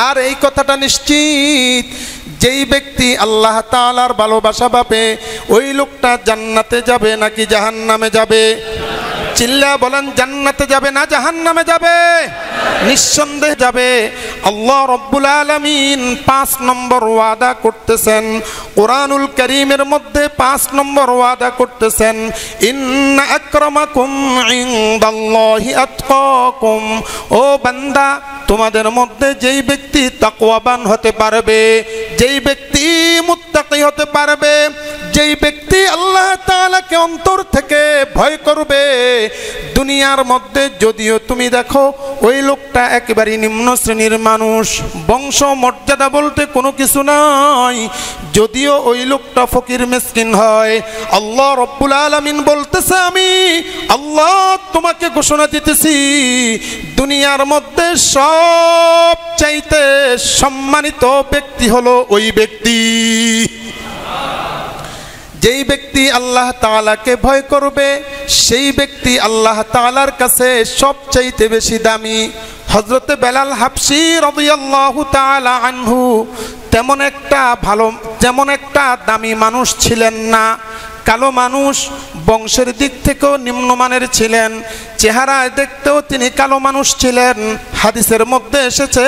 আর এই কথাটা নিশ্চিত, যেই ব্যক্তি আল্লাহ তাআলার ভালোবাসা পাবে, ওই লোকটা জান্নাতে যাবে নাকি জাহান্নামে যাবে? চিল্লা বলেন, জান্নাতে যাবে না জাহান্নামে যাবে? নিঃসন্দেহে যাবে। আল্লাহ রাব্বুল আলামিন 5 নম্বর ওয়াদা করতেছেন, কোরআনুল কারীমের মধ্যে 5 নম্বর ওয়াদা করতেছেন, ইন্না আকরামাকুম ইনদাল্লাহি আতকাকুম, ও বান্দা তোমাদের মধ্যে যেই ব্যক্তি তাকওয়াবান হতে পারবে, যেই ব্যক্তি মুত্তাকি হতে পারবে, যেই ব্যক্তি আল্লাহ তাআলাকে অন্তর থেকে ভয় করবে, দুনিয়ার মধ্যে যদিও তুমি দেখো ওই লোকটা একেবারে নিম্ন শ্রেণীর মানুষ, বংশ মর্যাদা বলতে কোনো কিছু নাই, যদিও ওই লোকটা ফকির মিসকিন হয়, আল্লাহ রাব্বুল আলামিন বলতেছে, আমি আল্লাহ তোমাকে ঘোষণা দিতেছি, দুনিয়ার মধ্যে সবচাইতে সম্মানিত ব্যক্তি হলো ওই ব্যক্তি। ব্যক্তি, যেই ব্যক্তি আল্লাহ তাআলাকে ভয় করবে সেই ব্যক্তি আল্লাহ তাআলার কাছে সবচাইতে বেশি দামি। হযরতে বেলাল হাবশী রাদিয়াল্লাহু তাআলা আনহু যেমন একটা দামি মানুষ ছিলেন না, কালো মানুষ, বংশের দিক থেকেও নিম্নমানের ছিলেন, চেহারায় দেখতেও তিনি কালো মানুষ ছিলেন। হাদিসের মধ্যে এসেছে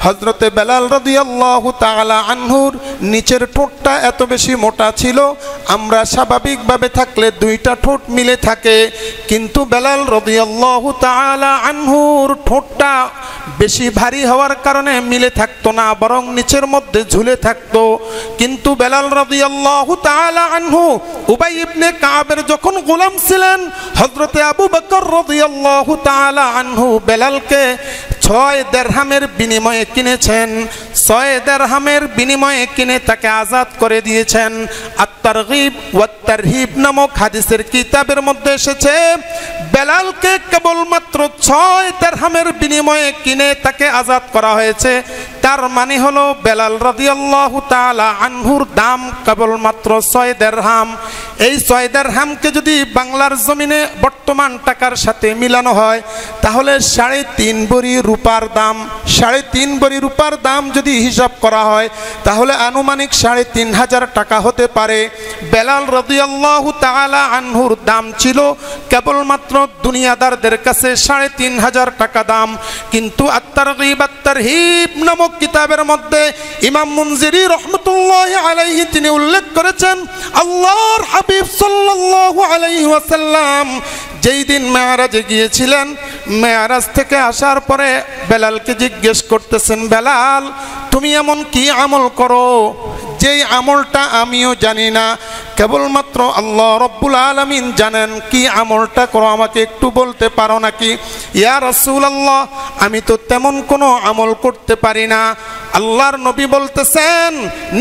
হযরতে বেলাল রাদিয়াল্লাহু তাআলা আনহুর নিচের ঠোঁটটা এত বেশি মোটা ছিল, আমরা স্বাভাবিকভাবে থাকলে দুইটা ঠোঁট মিলে থাকে, কিন্তু বেলাল রাদিয়াল্লাহু তাআলা আনহুর ঠোঁটটা বেশি ভারী হওয়ার কারণে মিলে থাকতো না, বরং নিচের মধ্যে ঝুলে থাকতো। কিন্তু বেলাল রাদিয়াল্লাহু তাআলা আনহু উবাই ইবনে কাবের যখন গোলাম ছিলেন, হযরতে আবু বকর রাদিয়াল্লাহু তাআলা আনহু বেলালকে 6 দিরহামের বিনিময়ে কিনেছেন। 6 দিরহামের বিনিময়ে কিনে তাকে আজাদ করে দিয়েছেন। আত-তারগীব ওয়াত তারহিব নামক হাদিসের কিতাবের মধ্যে এসেছে বেলালকে কেবলমাত্র 6 দিরহামের বিনিময়ে কিনে তাকে আজাদ করা হয়েছে। তার মানে হলো বেলাল রাদিয়াল্লাহু তাআলা আনহুর দাম কেবলমাত্র 6 দিরহাম। এই 6 দিরহামকে যদি বাংলার জমিনে বর্তমান টাকার সাথে মিলানো হয় তাহলে 3.5 ভরি রূপার দাম। 3.5 ভরি রূপার দাম যদি হিসাব করা হয় তাহলে আনুমানিক 3,500 টাকা হতে পারে। বেলাল রাদিয়াল্লাহু তাআলা আনহুর দাম ছিল কেবলমাত্র দুনিয়াদারদের কাছে 3,500 টাকা দাম। কিন্তু আত-তারগীব আত-তারহিব নামক কিতাবের মধ্যে ইমাম মুনজিরি রাহমাতুল্লাহি আলাইহি তিনি উল্লেখ করেছেন আল্লাহর হাবিব সাল্লাল্লাহু আলাইহি ওয়াসাল্লাম যেই দিন মেরাজে গিয়েছিলেন, মেরাজ থেকে আসার পরে বেলালকে জিজ্ঞেস করতেছেন, বেলাল তুমি এমন কি আমল করো যেই আমলটা আমিও জানি না, কেবলমাত্র আল্লাহ রব্বুল আলামিন জানেন, কি আমলটা করো আমাকে একটু বলতে পারো নাকি? ইয়া রাসূলুল্লাহ আমি তো তেমন কোনো আমল করতে পারি না। আল্লাহর নবী বলতেছেন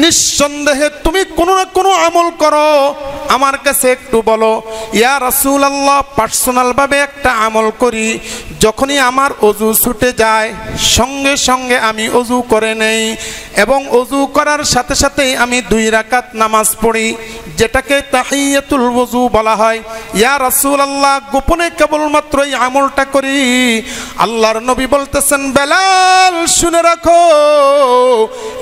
নিঃসন্দেহে তুমি কোনো না কোনো আমল করো, আমার কাছে একটু বলো। ইয়া রাসূলুল্লাহ পার্সোনালভাবে একটা আমল করি, যখনই আমার ওযু ছুটে যায় সঙ্গে সঙ্গে আমি ওযু করে নেই এবং ওযু করার সাথে সাথেই আমি 2 রাকাত নামাজ পড়ি, যেটাকে তাহিয়াতুল ওযু বলা হয়। ইয়া রাসূলুল্লাহ গোপনে কেবলমাত্র এই আমলটা করি। আল্লাহর নবী বলতেছেন বেলাল শুনে রাখো,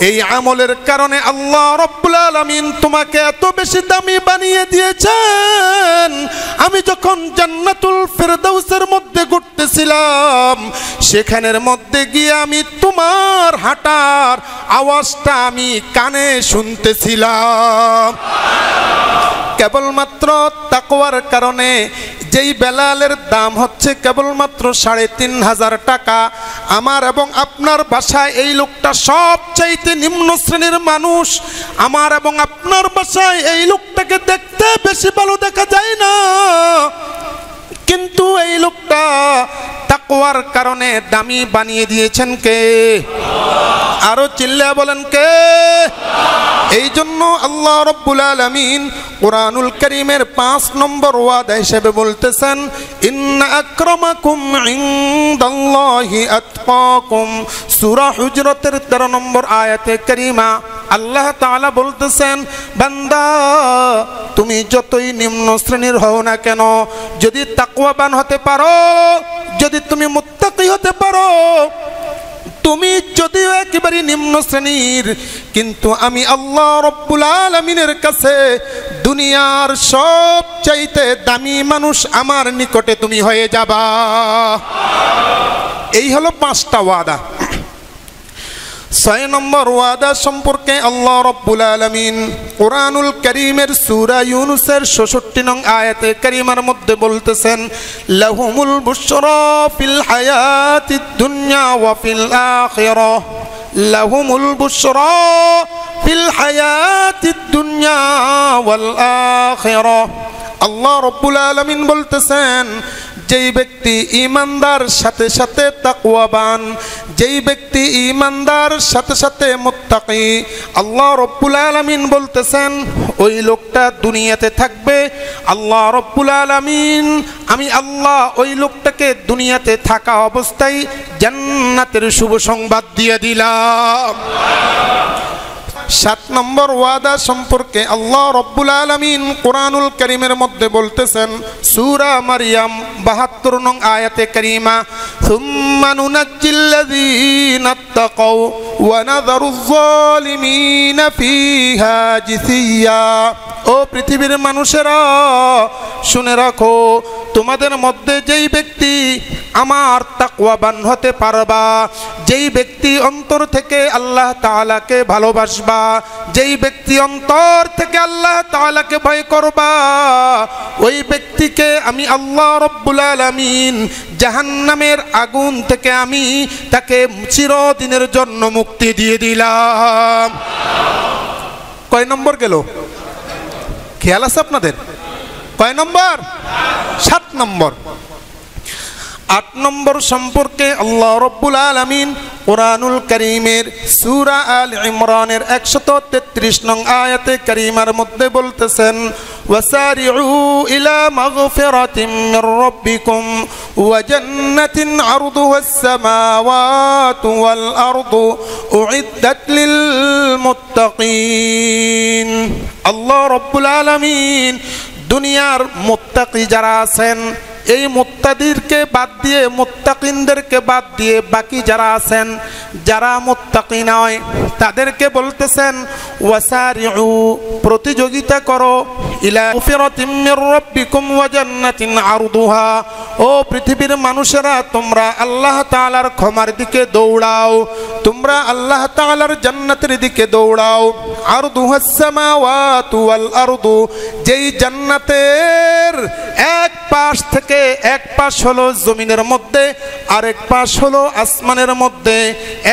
এই আমলের কারণে আল্লাহ রব্বুল আলামিন তোমাকে এত বেশি দামি বানিয়ে দিয়েছেন। আমি যখন জান্নাতুল ফিরদাউসের মধ্যে ঘুরতেছিলাম সেখানের মধ্যে গিয়ে আমি তোমার হাঁটার আওয়াজটা আমি কানে শুনতেছিলাম। কেবলমাত্র তাকওয়ার কারণে যেই বেলালের দাম হচ্ছে কেবলমাত্র 3,500 টাকা, আমার এবং আপনার বাসায় এই লোকটা সবচাইতে নিম্ন শ্রেণীর মানুষ, আমার এবং আপনার বাসায় এই লোকটাকে দেখতে বেশি ভালো দেখা যায় না, কিন্তু এই লোকটা তাকওয়ার কারণে দামি বানিয়ে দিয়েছেন কে? আরো চিল্লায়া বলেন কে? এই জন্য আল্লাহ রব্বুল আলামিন কুরআনুল কারীমের 5 নম্বর ওয়াদা হিসেবে বলতেছেন ইন্না আকরামাকুম ইনদাল্লাহি আতকাকুম। সূরা হুজরাতের 13 নম্বর আয়াতে কারীমা আল্লাহ তাআলা বলতেছেন বান্দা তুমি যতই নিম্ন শ্রেণীর হও না কেন, যদি তাকওয়াবান হতে পারো, যদি তুমি মুত্তাকি হতে পারো, তুমি যদিও একেবারে নিম্ন শ্রেণীর, কিন্তু আমি আল্লাহ রব্বুল আলামিনের কাছে দুনিয়ার সবচাইতে দামি মানুষ আমার নিকটে তুমি হয়ে যাবা। এই হলো 5টা ওয়াদা। 6 নম্বর ওয়াদা সম্পর্কে আল্লাহ রব্বুল আলামিন কুরআনুল কারীমের সূরা ইউনূসের 66 নং আয়াতে কারীমার মধ্যে বলতেছেন লাহুমুল বুশরা ফিল হায়াতিদ দুনিয়া ওয়া ফিল আখিরাহ, লাহুমুল বুশরা ফিল হায়াতিদ দুনিয়া ওয়াল আখিরাহ। আল্লাহ রব্বুল আলামিন বলতেছেন যেই ব্যক্তি ঈমানদার সাথে সাথে তাকওয়াবান, যেই ব্যক্তি ঈমানদার সাথে সাথে মুত্তাকি, আল্লাহ রব্বুল আলামিন বলতেছেন ওই লোকটা দুনিয়াতে থাকবে। আল্লাহ রব্বুল আলামিন আমি আল্লাহ ওই লোকটাকে দুনিয়াতে থাকা অবস্থায় জান্নাতের শুভ সংবাদ দিয়ে দিলাম। 7 নম্বর ওয়াদা সম্পর্কে আল্লাহ রাব্বুল আলামিন কোরআনুল কারীমের মধ্যে বলতেছেন সূরা মারইয়াম 72 নং আয়াতে কারীমা সুম্মা নুনাজ্জিল্লাযীনা তাকাউ ওয়া নাযারুয যালিমিনা ফিহা জিসিয়া। ও পৃথিবীর মানুষেরা শুনে রাখো, তোমাদের মধ্যে যেই ব্যক্তি আমার তাকওয়াবান হতে পারবা, যেই ব্যক্তি অন্তর থেকে আল্লাহ তাআলাকে ভালোবাসবা, যেই ব্যক্তি অন্তর থেকে আল্লাহ তাআলাকে ভয় করবা, ওই ব্যক্তিকে আমি আল্লাহ রাব্বুল আলামিন জাহান্নামের আগুন থেকে আমি তাকে চিরদিনের জন্য মুক্তি দিয়ে দিলাম। কয় নম্বর গেল? খেয়াল আছে আপনাদের? কয় নম্বর? 7 নম্বর। 8 নম্বর সম্পর্কে আল্লাহ রাব্বুল আলামিন কোরআনুল কারীমের সূরা আল ইমরানের 133 নং আয়াতে কারীমার মধ্যে বলতেছেন ওয়াসারিউ ইলা মাগফিরাতিম মির রাব্বিকুম ওয়া জান্নাতিন আরদুহাস সামাওয়াতু ওয়াল আরদু উইদ্দাত লিল মুত্তাকিন। আল্লাহ রাব্বুল আলামিন দুনিয়ার মুত্তাকি যারা আছেন, এই মুত্তাকিদেরকে বাদ দিয়ে, মুত্তাকিনদেরকে বাদ দিয়ে বাকি যারা আছেন, যারা মুত্তাকি নয়, তাদেরকে বলতেছেন ওয়াসারিউ, প্রতিযোগিতা করো, ইলা মাগফিরাতিম মির রাব্বিকুম ওয়া জান্নাতিন আরদুহা, ও পৃথিবীর মানুষেরা তোমরা আল্লাহ তাআলার ক্ষমার দিকে দৌড়াও, তোমরা আল্লাহ তাআলার জান্নাতের দিকে দৌড়াও। আরদুহাস সামাওয়াতু ওয়াল আরদু, যেই জান্নাতের এক পাশ থেকে এক পাশ হলো জমিনের মধ্যে, আরেক পাশ হলো আসমানের মধ্যে,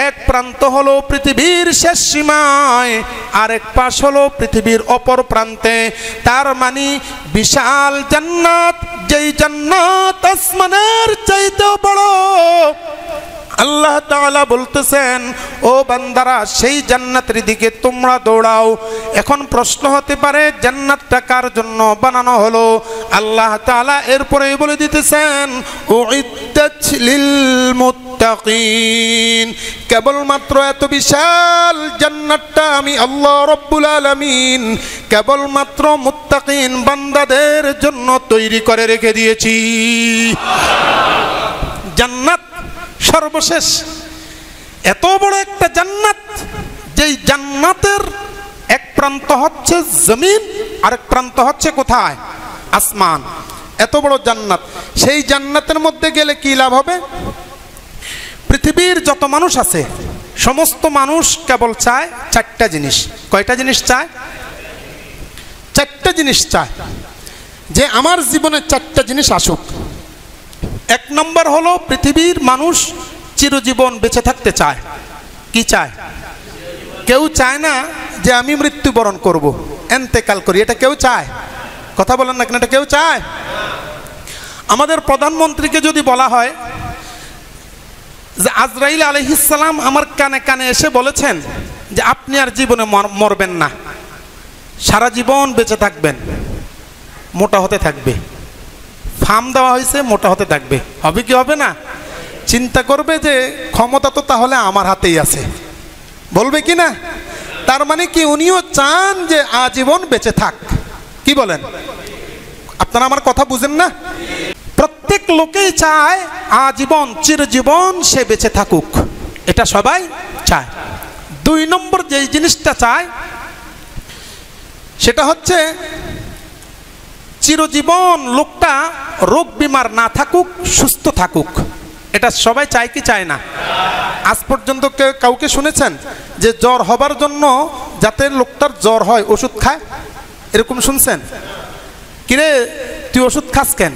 এক প্রান্ত হলো পৃথিবীর শেষ সীমায়, আরেক পাশ হলো পৃথিবীর অপর প্রান্তে। তার মানে বিশাল জান্নাত, যেই জান্নাত আসমানের চাইতেও বড়। আল্লাহ তাআলা বলতেছেন ও বান্দারা সেই জান্নাতের দিকে তোমরা দৌড়াও। এখন প্রশ্ন হতে পারে জান্নাতটা কার জন্য বানানো হলো? আল্লাহ তাআলা এরপরেই বলে দিতেছেন উইদ্দাত লিল মুত্তাকিন, কেবলমাত্র এত বিশাল জান্নাতটা আমি আল্লাহ রাব্বুল আলামিন কেবলমাত্র মুত্তাকিন বান্দাদের জন্য তৈরি করে রেখে দিয়েছি। জান্নাত সর্বশেষ এত বড় একটা জান্নাত, যেই জান্নাতের এক প্রান্ত হচ্ছে জমিন, আরেক প্রান্ত হচ্ছে কোথায়? আসমান। এত বড় জান্নাত, সেই জান্নাতের মধ্যে গেলে কি লাভ হবে? পৃথিবীর যত মানুষ আছে সমস্ত মানুষ কেবল চায় 4টা জিনিস। কয়টা জিনিস চায়? 4টা জিনিস চায়, যে আমার জীবনে 4টা জিনিস আসুক। 1 নম্বর হলো পৃথিবীর মানুষ চিরজীবন বেঁচে থাকতে চায়। কি চায়? কেউ চায় না যে আমি মৃত্যুবরণ করব, এন্তেকাল করি, এটা কেউ চায়? কথা বলেন না কেন, এটা কেউ চায়? আমাদের প্রধানমন্ত্রীকে যদি বলা হয় যে আজরাইল আলাইহিস সালাম আমার কানে কানে এসে বলেছেন যে আপনি আর জীবনে মরবেন না, সারা জীবন বেঁচে থাকবেন, মোটা হতে থাকবে, ফার্ম দেওয়া হয়েছে, মোটা হতে থাকবে, হবে কি হবে না? চিন্তা করবে যে ক্ষমতা তো তাহলে আমার হাতেই আছে, বলবে কি না? তার মানে কি উনিও চান যে আজীবন বেঁচে থাক। কি বলেন? আপনারা আমার কথা বুঝেন না? প্রত্যেক লোকেই চায় আজীবন, চিরজীবন সে বেঁচে থাকুক, এটা সবাই চায়। 2 নম্বর যেই জিনিসটা চায় সেটা হচ্ছে চিরজীবন লোকটা রোগ বিমার না থাকুক, সুস্থ থাকুক। এটা সবাই চায় কি চায় না? আজ পর্যন্ত কাউকে শুনেছেন যে জ্বর হবার জন্য যাতে লোকটার জ্বর হয় ওষুধ খায়? এরকম শুনছেন? কিরে তুই ওষুধ খাস কেন?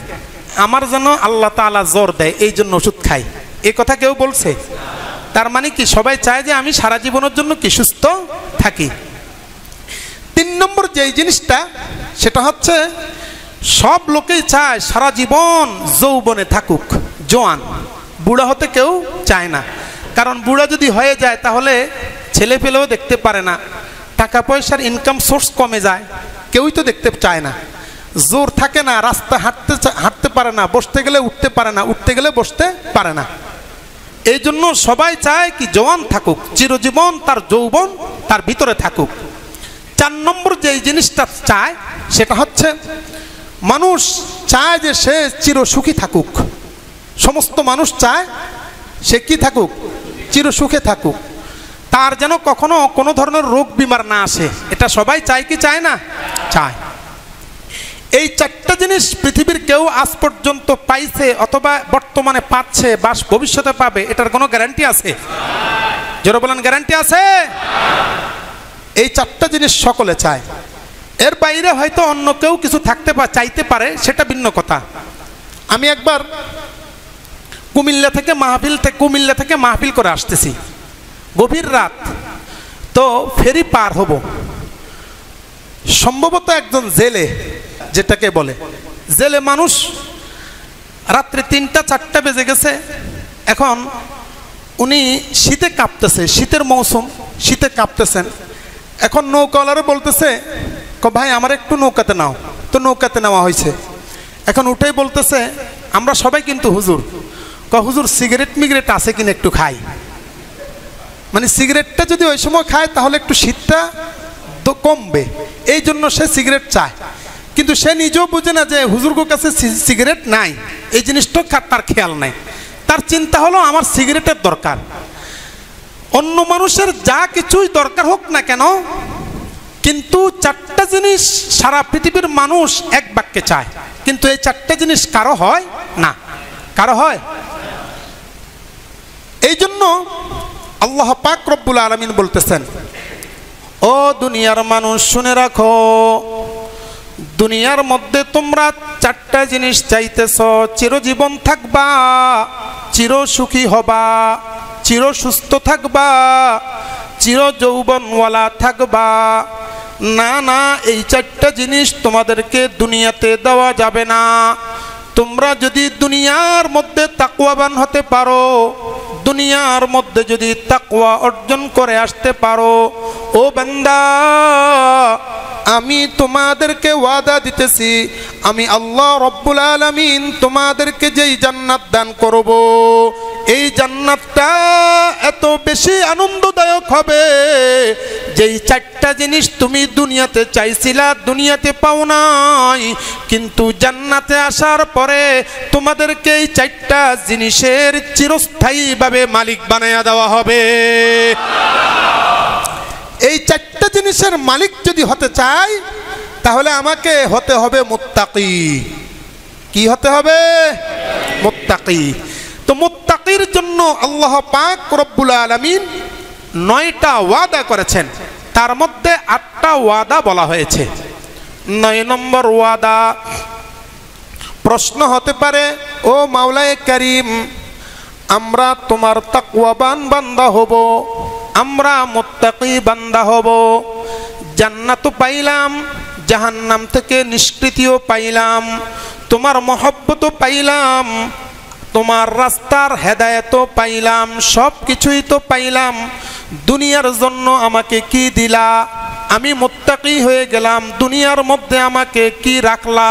আমার যেন আল্লাহ তাআলা জ্বর দেয় এই জন্য ওষুধ খাই, এই কথা কেউ বলছে? তার মানে কি সবাই চায় যে আমি সারা জীবনের জন্য কি সুস্থ থাকি। 3 নম্বর যেই জিনিসটা সেটা হচ্ছে সব লোকেই চায় সারা জীবন যৌবনে থাকুক, জোয়ান। বুড়া হতে কেউ চায় না, কারণ বুড়া যদি হয়ে যায় তাহলে ছেলে পেলেও দেখতে পারে না, টাকা পয়সার ইনকাম সোর্স কমে যায়, কেউই তো দেখতে চায় না, জোর থাকে না, রাস্তা হাঁটতে পারে না, বসতে গেলে উঠতে পারে না, উঠতে গেলে বসতে পারে না। এই জন্য সবাই চায় কি জওয়ান থাকুক, চিরজীবন তার যৌবন তার ভিতরে থাকুক। 4 নম্বর যে জিনিসটা চায় সেটা হচ্ছে মানুষ চায় যে সে চিরসুখী থাকুক। সমস্ত মানুষ চায় সে কি থাকুক, চিরসুখে থাকুক, তার যেন কখনো কোনো ধরনের রোগ বিমার না আসে। এটা সবাই চায় কি চায় না? চায়। এই 4টা জিনিস পৃথিবীর কেউ আজ পর্যন্ত পাইছে অথবা বর্তমানে পাচ্ছে বা ভবিষ্যতে পাবে, এটার কোনো গ্যারান্টি আছে? জোরে বলেন, গ্যারান্টি আছে? এই 4টা জিনিস সকলে চায়। এর বাইরে হয়তো অন্য কেউ কিছু থাকতে চাইতে পারে, সেটা ভিন্ন কথা। আমি একবার কুমিল্লা থেকে মাহফিল করে আসতেছি, গভীর রাত, তো ফেরি পার হব, সম্ভবত একজন জেলে, যেটাকে বলে জেলে মানুষ, রাত্রে 3টা-4টা বেজে গেছে। এখন উনি শীতে কাঁপতেছে, শীতের মৌসুম, শীতে কাঁপতেছেন। এখন নৌকাওয়ালারা বলতেছে, ভাই আমার একটু নৌকাতে নাও। তো নৌকাতে নেওয়া হয়েছে। এখন উঠেই বলতেছে, আমরা সবাই কিন্তু হুজুর, হুজুর সিগারেট মিগারেট আছে কিনা একটু খাই। মানে সিগারেটটা যদি ওই সময় খায় তাহলে একটু শীতটা কমবে, এই জন্য সে সিগারেট চায়। কিন্তু সে নিজেও বুঝে না যে হুজুরগুর কাছে সিগারেট নাই, এই জিনিসটা তার খেয়াল নাই। তার চিন্তা হলো আমার সিগারেটের দরকার। অন্য মানুষের যা কিছুই দরকার হোক না কেন, কিন্তু 4টা জিনিস সারা পৃথিবীর মানুষ এক বাক্যে চায়, কিন্তু এই 4টা জিনিস কারো হয় না। কারো হয়? এই জন্য আল্লাহ পাক রব্বুল আলামিন বলতেছেন, ও দুনিয়ার মানুষ শুনে রাখো, দুনিয়ার মধ্যে তোমরা 4টা জিনিস চাইতেছ, চিরজীবন থাকবা, চির সুখী হবা, চির সুস্থ থাকবা, চির যৌবনওয়ালা থাকবা। না না, এই 4টা জিনিস তোমাদেরকে দুনিয়াতে দেওয়া যাবে না। তোমরা যদি দুনিয়ার মধ্যে তাকওয়াবান হতে পারো, দুনিয়ার মধ্যে যদি তাকওয়া অর্জন করে আসতে পারো, ও বান্দা, আমি তোমাদেরকে ওয়াদা দিতেছি, আমি আল্লাহ রব্বুল আলামিন তোমাদেরকে যেই জান্নাত দান করব, এই জান্নাতটা এত বেশি আনন্দদায়ক হবে, যেই 4টা জিনিস তুমি দুনিয়াতে চাইছিলা, দুনিয়াতে পাও নাই, কিন্তু জান্নাতে আসার পরে তোমাদেরকে এই 4টা জিনিসের চিরস্থায়ীভাবে মালিক বানায়া দেওয়া হবে। এই 4টা জিনিসের মালিক যদি হতে চাই, তাহলে আমাকে হতে হবে মুত্তাকি। কি হতে হবে? মুত্তাকি। তো মুত্তাকির জন্য আল্লাহ পাক রব্বুল আলামিন 9টা ওয়াদা করেছেন, তার মধ্যে 8টা ওয়াদা বলা হয়েছে। 9 নম্বর ওয়াদা। প্রশ্ন হতে পারে, ও মাওলায়ে কারীম, আমরা তোমার তাকওয়াবান বান্দা হব, আমরা মুত্তাকি বান্দা হব, জান্নাতও পাইলাম, জাহান্নাম থেকে নিষ্কৃতিও পাইলাম, তোমার মহব্বতও পাইলাম, তোমার রাস্তার হেদায়েতও পাইলাম, সব কিছুই তো পাইলাম, দুনিয়ার জন্য আমাকে কি দিলা? আমি মুত্তাকি হয়ে গেলাম, দুনিয়ার মধ্যে আমাকে কি রাখলা?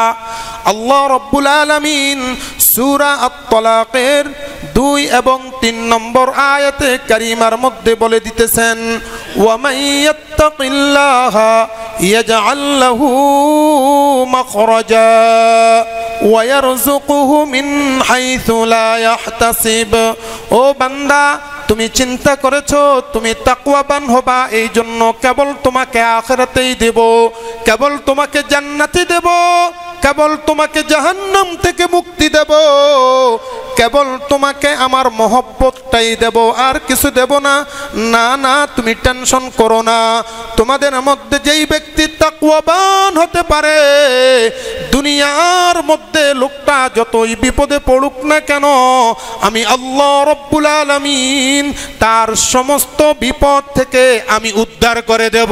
আল্লাহ রব্বুল আলামিন সূরা আত-তালাকের 2 এবং 3 নম্বর আয়াতে কারিমার মধ্যে বলে দিতেছেন, ওয়া মান ইয়াত্তাকিল্লাহা ইয়াজআল লাহু মাখরাজা ওয়া ইয়ারযুকুহু মিন হাইথু লা ইয়াহতাসিব। ও বান্দা, তুমি চিন্তা করেছো তুমি তাকওয়াবান হবা, এই জন্য কেবল তোমাকে আখিরাতেই দেব, কেবল তোমাকে জান্নাতে দেব, কেবল তোমাকে জাহান্নাম থেকে মুক্তি দেব, কেবল তোমাকে আমার মহব্বতটাই দেব, আর কিছু দেব না। না না, তুমি টেনশন করো না। তোমাদের মধ্যে যেই ব্যক্তি তাকওয়াবান হতে পারে, দুনিয়ার মধ্যে লোকটা যতই বিপদে পড়ুক না কেন, আমি আল্লাহ রব্বুল আলামিন তার সমস্ত বিপদ থেকে আমি উদ্ধার করে দেব।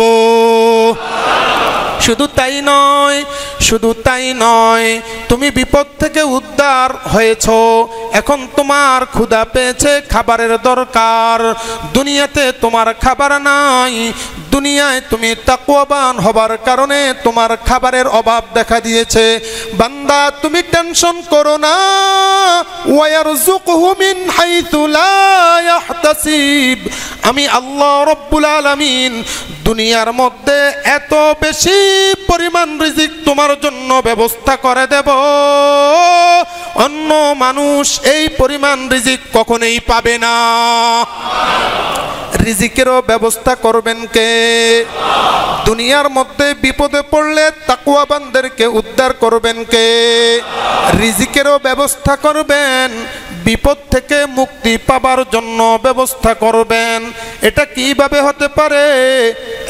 শুধু তাই নয়, শুধু তাই নয়, তুমি বিপদ থেকে উদ্ধার হয়েছো, এখন তোমার ক্ষুধা পেয়েছে, খাবারের দরকার, দুনিয়াতে তোমার খাবার নাই, দুনিয়ায় তুমি তাকওয়াবান হবার কারণে তোমার খাবারের অভাব দেখা দিয়েছে। বান্দা তুমি টেনশন করো না, ওয়ারযুকহু মিন হাইথু লা ইয়াহতাসিব, আমি আল্লাহ রব্বুল আলামিন দুনিয়ার মধ্যে এত বেশি পরিমাণ রিজিক তোমার জন্য ব্যবস্থা করে দেব, অন্য মানুষ এই পরিমাণ রিজিক কখনোই পাবে না। রিজিকেরও ব্যবস্থা করবেন কে? দুনিয়ার মধ্যে বিপদে পড়লে তাকওয়াবানদেরকে উদ্ধার করবেন কে? রিজিকেরও ব্যবস্থা করবেন, বিপদ থেকে মুক্তি পাবার জন্য ব্যবস্থা করবেন। এটা কিভাবে হতে পারে?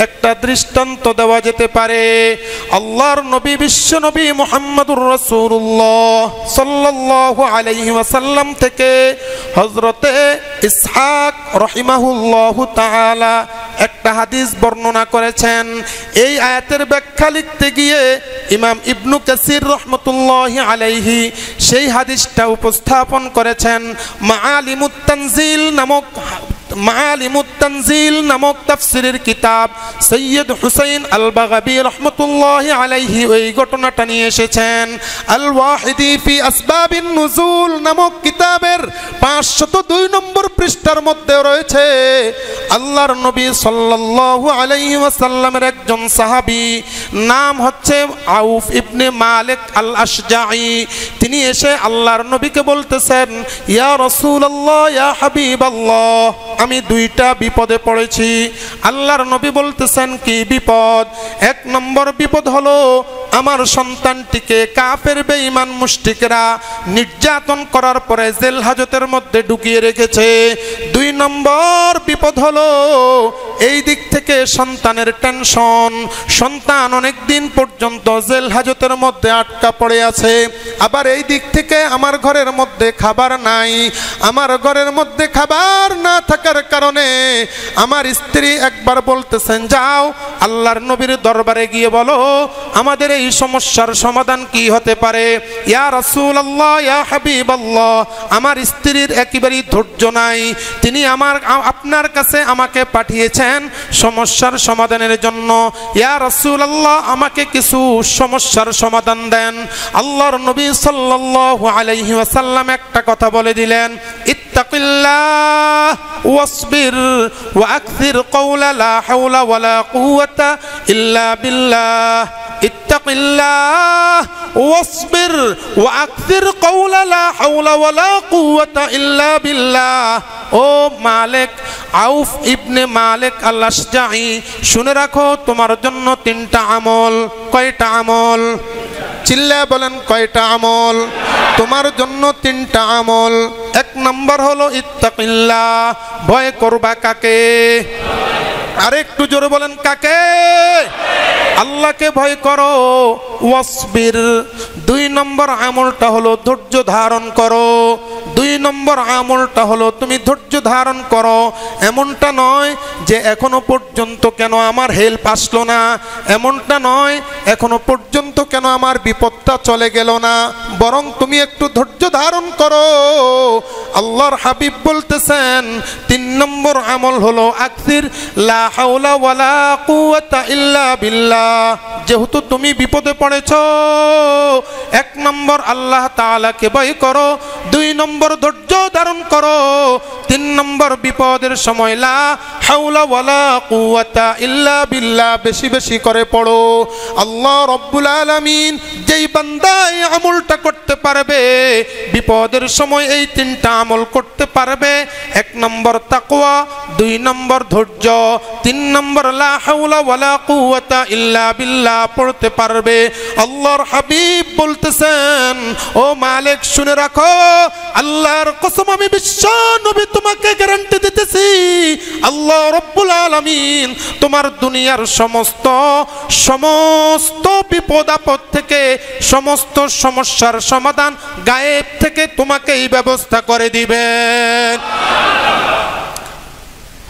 একটা দৃষ্টান্ত দেওয়া যেতে পারে। আল্লাহর নবী বিশ্ব নবী মুহাম্মদুর রাসূলুল্লাহ সাল্লাল্লাহু আলাইহি ওয়াসাল্লাম থেকে হযরতে ইসহাক রাহিমাহুল্লাহু তাআলা একটা হাদিস বর্ণনা করেছেন। এই আয়াতের ব্যাখ্যা লিখতে গিয়ে ইমাম ইবনু কাসির রাহমাতুল্লাহি আলাইহি সেই হাদিসটা উপস্থাপন করেছেন। মাআলিমুত তানজিল নামক তাফসীরের কিতাব সৈয়দ হুসাইন আল বাগাবী রাহমাতুল্লাহি আলাইহি ওই ঘটনাটা নিয়ে এসেছেন। আল ওয়াহিদি ফি আসবাবিন নুজুল নামক কিতাবের 502 নম্বর পৃষ্ঠার মধ্যে রয়েছে আল্লাহর নবী সাল্লাল্লাহু আলাইহি ওয়াসাল্লামের একজন সাহাবী, নাম হচ্ছে আউফ ইবনে মালিক আল আশজাঈ। তিনি এসে আল্লাহর নবীকে বলতেছেন, ইয়া রাসূলুল্লাহ, ইয়া হাবিবাল্লাহ, আমি দুইটা বিপদে পড়েছি। আল্লাহর নবী বলতেছেন, কি বিপদ? এক নম্বর বিপদ হলো আমার সন্তানটিকে কাফের বেঈমান মুশরিকরা নির্যাতন করার পরে জেল হাজতের মধ্যে ঢুকিয়ে রেখেছে। 2 নম্বর বিপদ হলো এই দিক থেকে সন্তানের টেনশন, সন্তান অনেক দিন পর্যন্ত জেল হাজতের মধ্যে আটকা পড়ে আছে। আবার এই দিক থেকে আমার ঘরের মধ্যে খাবার নাই, আমার ঘরের মধ্যে খাবার না থাকার কারণে আমার স্ত্রী একবার বলতেছেন, যাও আল্লাহর নবীর দরবারে গিয়ে বলো আমাদের এই সমস্যার সমাধান কি হতে পারে। ইয়া রাসূলুল্লাহ, ইয়া হাবিবাল্লাহ, আমার স্ত্রীর একেবারেই ধৈর্য নাই, তিনি আপনার কাছে আমাকে পাঠিয়েছেন সমস্যার সমাধানের জন্য। ইয়া রাসূলুল্লাহ, আমাকে কিছু সমস্যার সমাধান দেন। আল্লাহর নবী সাল্লাল্লাহু আলাইহি ওয়াসাল্লাম একটা কথা বলে দিলেন, ইত্তাকিল্লাহ ওয়াসবির ওয়া আকসির কওলা লা হাওলা ওয়ালা কুওয়াতা ইল্লা বিল্লাহ। ইত্তাকিল্লাহ ওয়াসবির ওয়া আকসির কওলা লা হাওলা ওয়ালা কুওয়াতা ইল্লা বিল্লাহ। ও মালিক, আউফ ইবনে মালিক আল আশজাঈ, শুনে রাখো তোমার জন্য 3টা আমল। কয়টা আমল? চিল্লা বলেন, কয়টা আমল? তোমার জন্য 3টা আমল। 1 নম্বর হলো ইত্তাকিল্লাহ, ভয় করবা কাকে? আর একটু জোরে বলেন, কাকে? আল্লাহকে ভয় করো। ওয়াসবির, 2 নম্বর আমলটা হলো ধৈর্য ধারণ করো। 2 নম্বর আমলটা হলো তুমি ধৈর্য ধারণ করো। এমনটা নয় যে এখনো পর্যন্ত কেন আমার হেল্প আসলো না, এমনটা নয় এখনো পর্যন্ত কেন আমার বিপদটা চলে গেল না, বরং তুমি একটু ধৈর্য ধারণ করো। আল্লাহর হাবিব বলতেছেন 3 নম্বর আমল হলো আকসির লা হাওলা ওয়ালা কুওয়াতা ইল্লা বিল্লাহ। যেহেতু তুমি বিপদে পড়েছো, 1 নম্বর আল্লাহ তাআলাকে ভয় করো, 2 নম্বর ধৈর্য ধারণ করো, 3 নম্বর বিপদের সময় লা হাওলা ওয়ালা কুওয়াতা ইল্লা বিল্লাহ বেশি বেশি করে পড়ো। আল্লাহ রব্বুল আলামিন যেই বান্দা এই আমলটা করতে পারবে, বিপদের সময় এই 3টা আমল করতে পারবে, 1 নম্বর তাকওয়া, 2 নম্বর ধৈর্য, 3 নম্বর লা হাওলা ওয়ালা কুওয়াতা ইল্লা বিল্লাহ পড়তে পারবে। আল্লাহর হাবিব বলতেছেন, ও মালিক শুনে রাখো, আল্লাহর কসম আমি বিশ্ব নবী তোমাকে গ্যারান্টি দিতেছি, আল্লাহ রব্বুল আলামিন তোমার দুনিয়ার সমস্ত বিপদ আপদ থেকে, সমস্ত সমস্যার সমাধান গায়েব থেকে তোমাকে এই ব্যবস্থা করে দিবেন।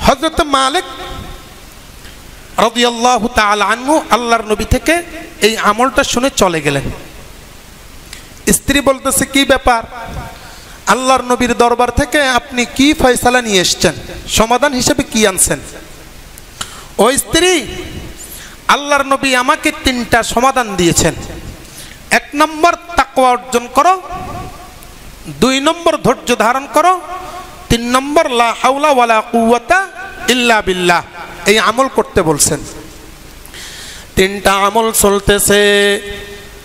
হযরত মালিক রাদিয়াল্লাহু তাআলা আনহু আল্লাহর নবী থেকে এই আমলটা শুনে চলে গেলেন। স্ত্রী বলতেছে, কি ব্যাপার, আল্লাহর নবীর দরবার থেকে আপনি কি ফয়সালা নিয়ে এসেছেন, সমাধান হিসেবে কি আনছেন? ও স্ত্রী, আল্লাহর নবী আমাকে 3টা সমাধান দিয়েছেন। 1 নম্বর তাকওয়া অর্জন করো, 2 নম্বর ধৈর্য ধারণ করো, 3 নম্বর লা হাওলা ওয়ালা কুওয়াতা ইল্লা বিল্লাহ, এই আমল করতে বলছেন। 3টা আমল চলতেছে,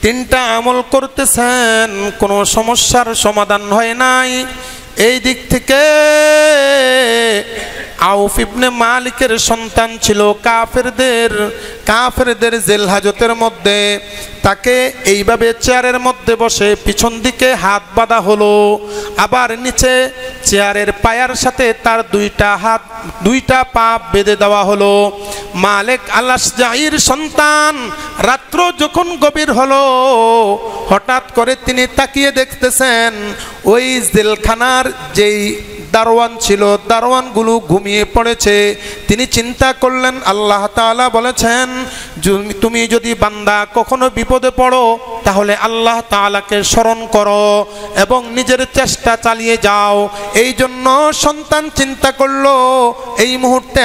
3টা আমল করতেছেন, কোনো সমস্যার সমাধান হয় নাই। এই দিক থেকে আউফ ইবনে মালিকের সন্তান ছিল কাফেরদের জেল হাজতের মধ্যে, তাকে এইভাবে চেয়ারের মধ্যে বসে পিছন দিকে হাত বাঁধা হলো, আবার নিচে চেয়ারের পায়ার সাথে তার 2টা পা বেঁধে দেওয়া হলো। মালিক আল-আশজাঈর সন্তান রাত্র যখন গভীর হলো, হঠাৎ করে তিনি তাকিয়ে দেখতেছেন ওই জেলখানার যেই দারোয়ান ছিল, দারোয়ানগুলো ঘুমিয়ে পড়েছে। তিনি চিন্তা করলেন, আল্লাহ তাআলা বলেছেন তুমি যদি বান্দা কখনো বিপদে পড়ো তাহলে আল্লাহ তাআলাকে স্মরণ করো এবং নিজের চেষ্টা চালিয়ে যাও। এই জন্য সন্তান চিন্তা করলো, এই মুহূর্তে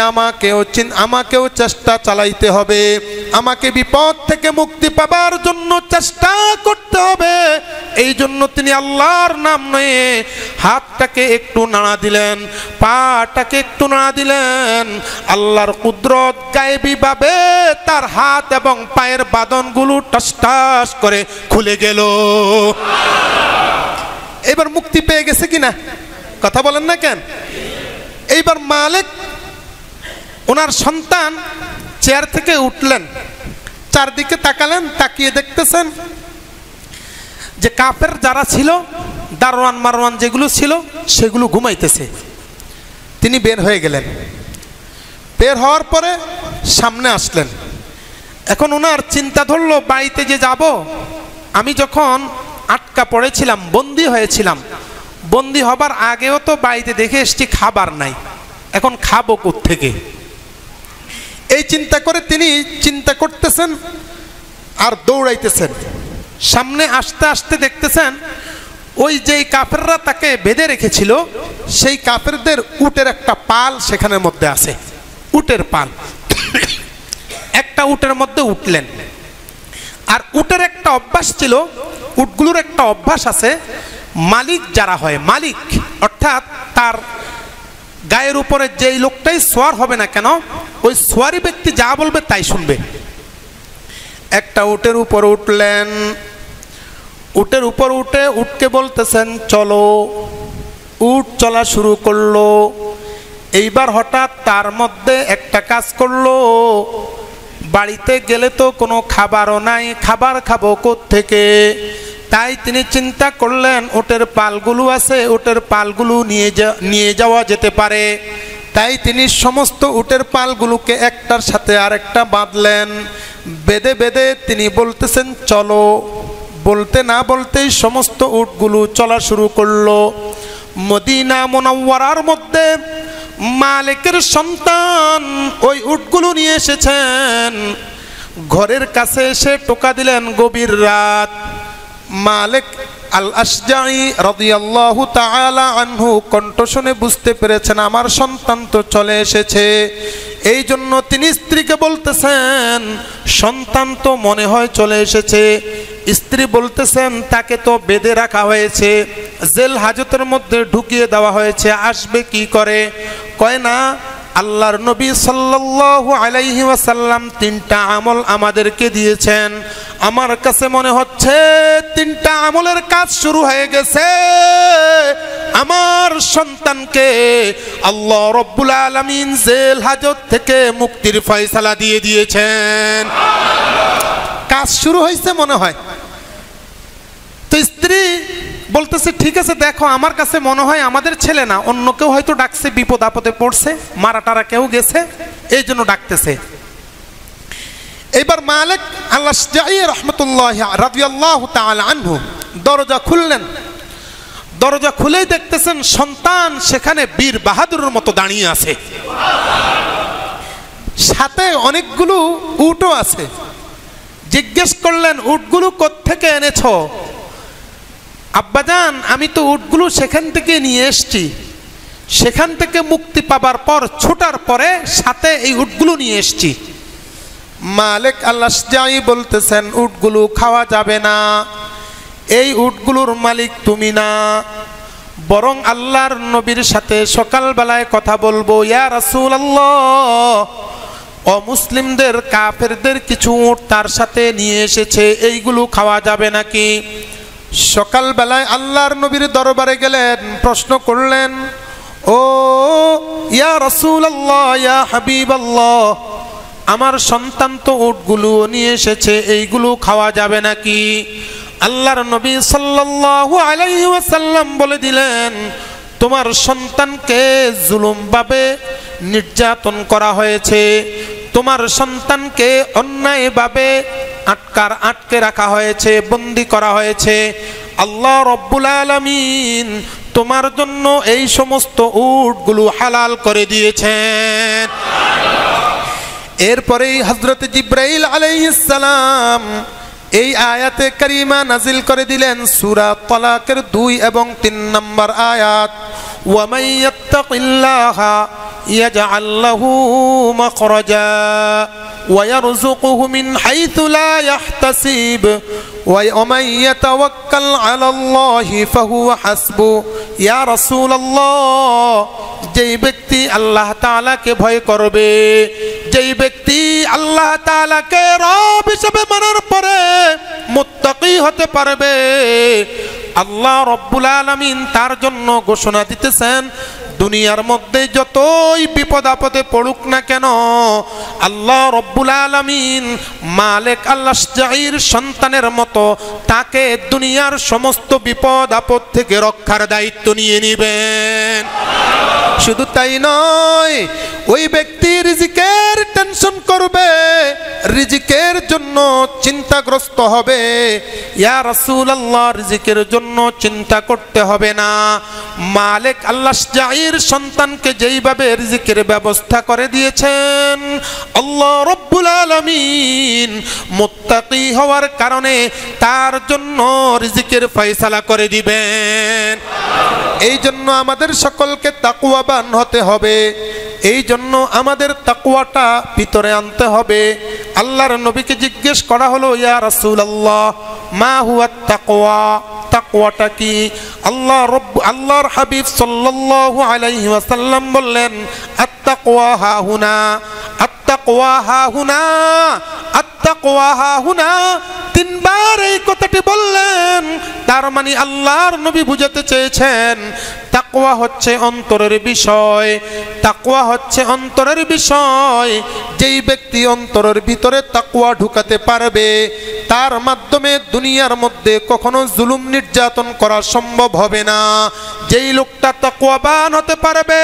আমাকেও চেষ্টা চালাইতে হবে, আমাকে বিপদ থেকে মুক্তি পাবার জন্য চেষ্টা করতে হবে। এই জন্য তিনি আল্লাহর নাম নিয়ে হাতটাকে একটু নাড়া দিলেন, পাটাকে একটু নাড়া দিলেন। আল্লাহর কুদরত গায়েবী ভাবে তার হাত এবং পায়ের বাঁধনগুলো টাস করে খুলে গেল। এবার মুক্তি পেয়ে গেছে কিনা, কথা বলেন না কেন? এইবার মালিক ওনার সন্তান চেয়ার থেকে উঠলেন, চারদিকে তাকালেন, তাকিয়ে দেখতেছেন যে কাফের যারা ছিল, দারোয়ান মারওয়ান যেগুলো ছিল, সেগুলো ঘুমাইতেছে। তিনি বের হয়ে গেলেন, বের হওয়ার পরে সামনে আসলেন। এখন ওনার চিন্তা ধরলো, বাড়িতে যে যাব, আমি যখন আটকা পড়েছিলাম, বন্দি হয়েছিলাম, বন্দি হবার আগেও তো বাড়িতে দেখে এসছি খাবার নাই, এখন খাবো কোত্থেকে? এই চিন্তা করে তিনি চিন্তা করতেছেন আর দৌড়াইতেছেন। সামনে আসতে আসতে দেখতেছেন ওই যেই কাফেররা তাকে বেঁধে রেখেছিল, সেই কাফেরদের উটের একটা পাল সেখানের মধ্যে আছে, উটের পাল। একটা উটের মধ্যে উঠলেন। আর উটের একটা অভ্যাস ছিল, উটগুলোর একটা অভ্যাস আছে, মালিক যারা হয়, মালিক অর্থাৎ তার গায়ের উপরে যেই লোকটাই সোয়ার হবে না কেন, ওই সোয়ারি ব্যক্তি যা বলবে তাই শুনবে। একটা উটের উপর উঠলেন, উটের উপর উঠে উটকে বলতেছেন চলো। উট চলা শুরু করলো। এইবার হঠাৎ তার মধ্যে একটা কাজ করলো, বাড়িতে গেলে তো কোনো খাবারও নাই, খাবার খাবো কোত্থেকে? তাই তিনি চিন্তা করলেন উটের পালগুলো আছে, উটের পালগুলো নিয়ে যাওয়া যেতে পারে। তাই তিনি সমস্ত উটের পালগুলোকে একটার সাথে আরেকটা বাঁধলেন। বেঁধে বেঁধে তিনি বলতেছেন চলো। বলতে না বলতেই সমস্ত উটগুলো চলা শুরু করলো। মদিনা মুনাওয়ারার মধ্যে মালিকের সন্তান ওই উটগুলো নিয়ে এসেছেন। ঘরের কাছে এসে টোকা দিলেন, গভীর রাত। মালিক আল-আশজাঈ রাদিয়াল্লাহু তাআলা আনহু কণ্ঠ শুনে বুঝতে পেরেছেন আমার সন্তান তো চলে এসেছে। এই জন্য তিনি স্ত্রীকে বলতেছেন সন্তান তো মনে হয় চলে এসেছে। স্ত্রী বলতেছেন তাকে তো বেঁধে রাখা হয়েছে, জেল হাজতের মধ্যে ঢুকিয়ে দেওয়া হয়েছে, আসবে কি করে? কয় না, আল্লাহর নবী সাল্লাল্লাহু আলাইহি ওয়াসাল্লাম 3টা আমল আমাদেরকে দিয়েছেন। আমার কাছে মনে হচ্ছে 3টা আমলের কাজ শুরু হয়ে গেছে। আমার সন্তানকে আল্লাহ রব্বুল আলামিন জেল হাজত থেকে মুক্তির ফয়সালা দিয়ে দিয়েছেন। কাজ শুরু হয়েছে মনে হয়। তো স্ত্রী বলতেছে ঠিক আছে, দেখো আমার কাছে মনে হয় আমাদের ছেলে না, অন্য কেউ হয়তো ডাকছে, বিপদ আপদে পড়ছে, মারা টারা কেউ গেছে, এই জন্য ডাকতেছে। এবার মালিক আল-আশজাঈ রাহমাতুল্লাহি রাদিয়াল্লাহু তাআলা আনহু দরজা খুললেন। দরজা খুলেই দেখতেছেন সন্তান সেখানে বীর বাহাদুরের মতো দাঁড়িয়ে আছে। সাথে অনেকগুলো উটও আছে। জিজ্ঞেস করলেন, উটগুলো কোত্থেকে এনেছো? আব্বাজান, আমি তো উটগুলো সেখান থেকে নিয়ে এসছি। সেখান থেকে মুক্তি পাবার পর, ছোটার পরে সাথে এই উটগুলো নিয়ে এসছি। মালিক আল্লাহ যাই বলতেছেন, উটগুলো খাওয়া যাবে না, এই উটগুলোর মালিক তুমি না, বরং আল্লাহর নবীর সাথে সকালবেলায় কথা বলবো। ইয়া রাসূলুল্লাহ, অমুসলিমদের কাফেরদের কিছু উট তার সাথে নিয়ে এসেছে, এইগুলো খাওয়া যাবে নাকি? সকালবেলায় আল্লাহর নবীর দরবারে গেলেন, প্রশ্ন করলেন, ও ইয়া রাসূলুল্লাহ, ইয়া হাবিবাল্লাহ, আমার সন্তান তো উটগুলো নিয়ে এসেছে, এইগুলো খাওয়া যাবে নাকি? আল্লাহর নবী সাল্লাল্লাহু আলাইহি ওয়াসাল্লাম বলে দিলেন, তোমার সন্তানকে জুলুমভাবে নির্যাতন করা হয়েছে, তোমার সন্তানকে অন্যায়ভাবে আটকে রাখা হয়েছে, বন্দী করা হয়েছে। আল্লাহ রব্বুল আলামিন তোমার জন্য এই সমস্ত উটগুলো হালাল করে দিয়েছেন। এরপরেই হযরত জিবরাইল আলাইহিস সালাম এই আয়াতে কারিমা নাজিল করে দিলেন, সূরা তালাকের 2 এবং 3 নম্বর আয়াত। ওয়া মান ইয়াত্তাকিল্লাহা ইয়াজআল লাহু মাখরাজা ওয়া ইয়ারযুকুহু মিন হাইথু লা ইয়াহতাসিব ওয়া মান ইয়াতাওয়াক্কাল আলাল্লাহি ফাহুয়া হাসবু। ইয়া রাসূলুল্লাহ, যেই ব্যক্তি আল্লাহ তাআলাকে ভয় করবে, যেই ব্যক্তি আল্লাহ তাআলাকে রব হিসেবে মানার পরে মুত্তাকি হতে পারবে, আল্লাহ রব্বুল আলামিন তার জন্য ঘোষণা দিতেছেন, দুনিয়ার মধ্যে যতই বিপদ আপদে পড়ুক না কেন, আল্লাহ রব্বুল আলামিন মালিক আল্লাহ জাহির সন্তানের মতো তাকে দুনিয়ার সমস্ত বিপদ আপদ থেকে রক্ষার দায়িত্ব নিয়ে নেবেন। শুধু তাই নয়, ওই ব্যক্তি রিজিকের টেনশন করবে, রিজিকের জন্য চিন্তাগ্রস্ত হবে। ইয়া রাসূলুল্লাহ, রিজিকের জন্য চিন্তা করতে হবে না, মালিক আল্লাহ জাহির সন্তানকে যেইভাবে রিজিকের ব্যবস্থা করে দিয়েছেন, আল্লাহ রব্বুল আলামিন মুত্তাকি হওয়ার কারণে তার জন্য রিজিকের ফয়সালা করে দিবেন। এই জন্য আমাদের সকলকে তাকওয়াবান হতে হবে, এই জন্য আমাদের তাকওয়াটা ভিতরে আনতে হবে। আল্লাহর নবীকে জিজ্ঞেস করা হলো, ইয়া রাসূলুল্লাহ, মা হুয়া তাকওয়া, তাকওয়াটা কি? আল্লাহর হাবিব সাল্লাল্লাহু আলাইহি ওয়াসাল্লাম বললেন, আত-তাকওয়া হাহুনা, আত-তাকওয়া হাহুনা, আত-তাকওয়া হাহুনা। তিনবার এই কথাটি বললেন। তার মানে আল্লাহর নবী বুঝাতে চেয়েছেন, তাকওয়া হচ্ছে অন্তরের বিষয়, তাকওয়া হচ্ছে অন্তরের বিষয়। যেই ব্যক্তি অন্তরের ভিতরে তাকওয়া ঢুকাতে পারবে, তার মাধ্যমে দুনিয়ার মধ্যে কখনো জুলুম নির্যাতন করা সম্ভব হবে না। যেই লোকটা তাকওয়াবান হতে পারবে,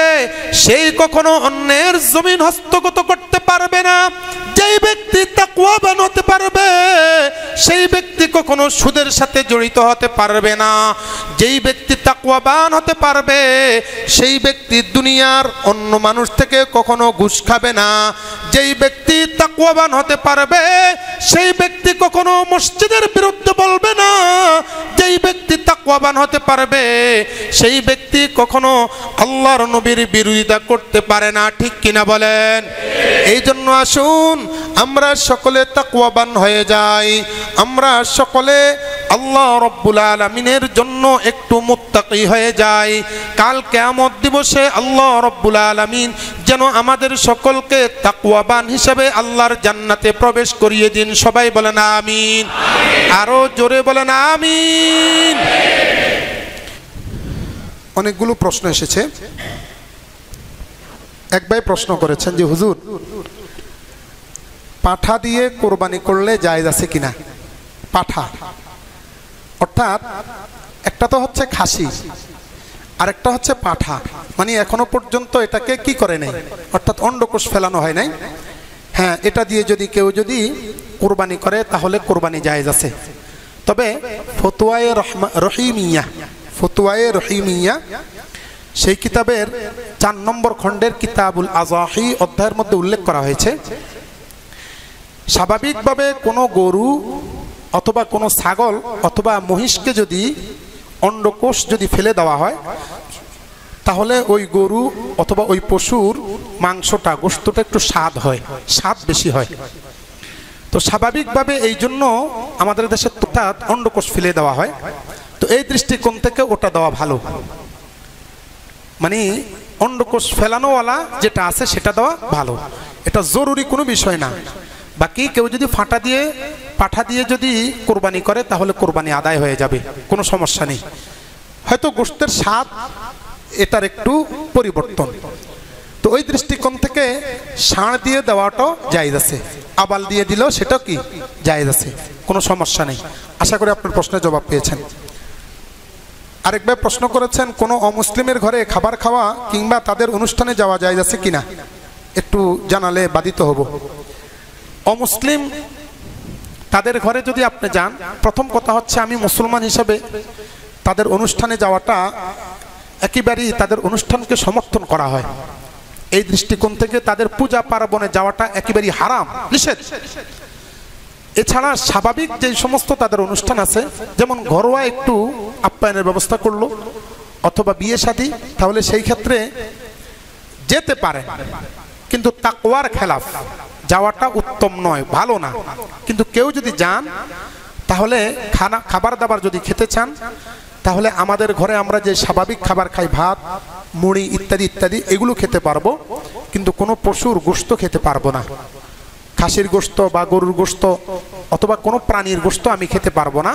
সেই কখনো অন্যের জমিন হস্তগত করতে পারবে না। যেই ব্যক্তি তাকওয়াবান হতে পারবে, সেই ব্যক্তি কখনো সুদের সাথে জড়িত হতে পারবে না। যেই ব্যক্তি তাকওয়াবান হতে পারবে, সেই ব্যক্তি দুনিয়ার অন্য মানুষ থেকে কখনো ঘুষ খাবে না। যেই ব্যক্তি তাকওয়াবান হতে পারবে, সেই ব্যক্তি কখনো মসজিদের বিরুদ্ধে বলবে না। যেই ব্যক্তি তাকওয়াবান হতে পারবে, সেই ব্যক্তি কখনো আল্লাহর নবীর বিরোধিতা করতে পারে না। ঠিক কিনা বলেন? এই জন্য আসুন আমরা সকলে তাকওয়াবান হয়ে যাই, আমরা সকলে আল্লাহ রব্বুল আলামিনের জন্য একটু মুত্তাকি হয়ে যাই। কাল কিয়ামত দিবসে আল্লাহ রব্বুল আলামিন যেন আমাদের সকলকে তাকওয়াবান হিসেবে আল্লাহর জান্নাতে প্রবেশ করিয়ে দিন। সবাই বলেন আমিন। আরো জোরে বলেন আমিন। অনেকগুলো প্রশ্ন এসেছে। এক ভাই প্রশ্ন করেছেন যে হুজুর, পাঠা দিয়ে কোরবানি করলে জায়েজ আছে কিনা? পাঠা অর্থাৎ একটা তো হচ্ছে খাসি, আর একটা হচ্ছে পাঠা, মানে এখনো পর্যন্ত এটাকে কি করে নাই, অর্থাৎ অন্ডকোষ ফেলানো হয় নাই। হ্যাঁ, এটা দিয়ে যদি কেউ কোরবানি করে তাহলে কোরবানি জায়েজ আছে। তবে ফতোয়ায়ে রহিমিয়া সেই কিতাবের 4 নম্বর খণ্ডের কিতাবুল আযাহি অধ্যায়ের মধ্যে উল্লেখ করা হয়েছে, স্বাভাবিকভাবে কোনো গরু অথবা কোনো ছাগল অথবা মহিষকে যদি অন্ডকোষ যদি ফেলে দেওয়া হয়, তাহলে ওই গরু অথবা ওই পশুর মাংসটা, গোশতটা একটু স্বাদ হয়, স্বাদ বেশি হয়। তো স্বাভাবিকভাবে এই জন্য আমাদের দেশে অন্ডকোষ ফেলে দেওয়া হয়। তো এই দৃষ্টিকোণ থেকে ওটা দেওয়া ভালো, মানে অন্ডকোষ ফেলানোওয়ালা যেটা আছে সেটা দেওয়া ভালো, এটা জরুরি কোনো বিষয় না। বাকি কেউ যদি পাঠা দিয়ে যদি কোরবানি করে তাহলে কোরবানি আদায় হয়ে যাবে, কোনো সমস্যা নেই। হয়তো গোশতের স্বাদ এটার একটু পরিবর্তন, তো ওই দৃষ্টিকোণ থেকে ষাঁড় দিয়ে দেওয়াটাও জায়েজ আছে, আবাল দিয়ে দিলেও সেটাও কি জায়েজ আছে, কোনো সমস্যা নেই। আশা করি আপনার প্রশ্নের জবাব পেয়েছেন। আরেকবার প্রশ্ন করেছেন, কোনো অমুসলিমের ঘরে খাবার খাওয়া কিংবা তাদের অনুষ্ঠানে যাওয়া জায়েজ আছে কিনা, একটু জানালে বাধিত হব। অমুসলিম তাদের ঘরে যদি আপনি যান, প্রথম কথা হচ্ছে আমি মুসলমান হিসেবে তাদের অনুষ্ঠানে যাওয়াটা একেবারেই তাদের অনুষ্ঠানকে সমর্থন করা হয়, এই দৃষ্টিকোণ থেকে তাদের পূজা পার্বণে যাওয়াটা একেবারেই হারাম, নিষেধ। এছাড়া স্বাভাবিক যে সমস্ত তাদের অনুষ্ঠান আছে, যেমন ঘরোয়া একটু আপ্যায়নের ব্যবস্থা করলো অথবা বিয়ে শাদী, তাহলে সেই ক্ষেত্রে যেতে পারে, কিন্তু তাকওয়ার খেলাফ যাওয়াটা উত্তম নয়, ভালো না। কিন্তু কেউ যদি যান তাহলে খাবার দাবার যদি খেতে চান, তাহলে আমাদের ঘরে আমরা যে স্বাভাবিক খাবার খাই, ভাত মুড়ি ইত্যাদি ইত্যাদি, এগুলো খেতে পারবো, কিন্তু কোনো পশুর গোশত খেতে পারবো না। খাসির গোশত বা গরুর গোশত অথবা কোনো প্রাণীর গোশত আমি খেতে পারবো না,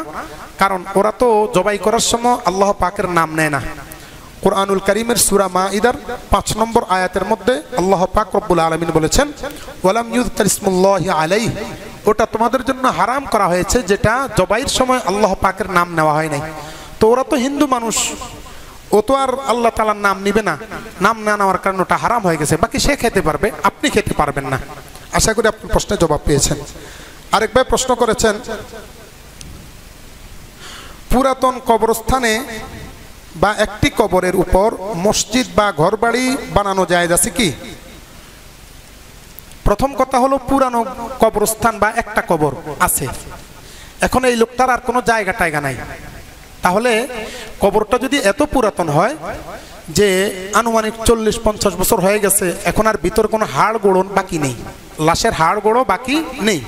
কারণ ওরা তো জবাই করার সময় আল্লাহ পাকের নাম নেয় না। কুরআনুল কারীমের সূরা মাঈদার 5 নম্বর আয়াতের মধ্যে আল্লাহ পাক রব্বুল আলামিন বলেছেন, ওয়ালাম ইউযকার ইসমুল্লাহি আলাইহি, ওটা তোমাদের জন্য হারাম করা হয়েছে যেটা জবাইয়ের সময় আল্লাহ পাকের নাম নেওয়া হয় নাই। তো ওরা তো হিন্দু মানুষ, ও তো আর আল্লাহ তাআলার নাম নিবে না, নাম না নেওয়ার কারণে ওটা হারাম হয়ে গেছে। বাকি সে খেতে পারবে, আপনি খেতে পারবেন না। আশা করি আপনি প্রশ্নের জবাব পেয়েছেন। আরেকবার প্রশ্ন করেছেন, পুরাতন কবরস্থানে বা একটি কবরের উপর মসজিদ বা ঘরবাড়ি বানানো জায়েজ আছে কি? প্রথম কথা হলো, পুরানো কবরস্থান বা একটা কবর আছে, এখন এই লোকটার আর কোনো জায়গা টায়গা নাই, তাহলে কবরটা যদি এত পুরাতন হয় যে আনুমানিক 40-50 বছর হয়ে গেছে, এখন আর ভিতর কোনো হাড় গোড়ন বাকি নেই, লাশের হাড় গোড়ো বাকি নেই,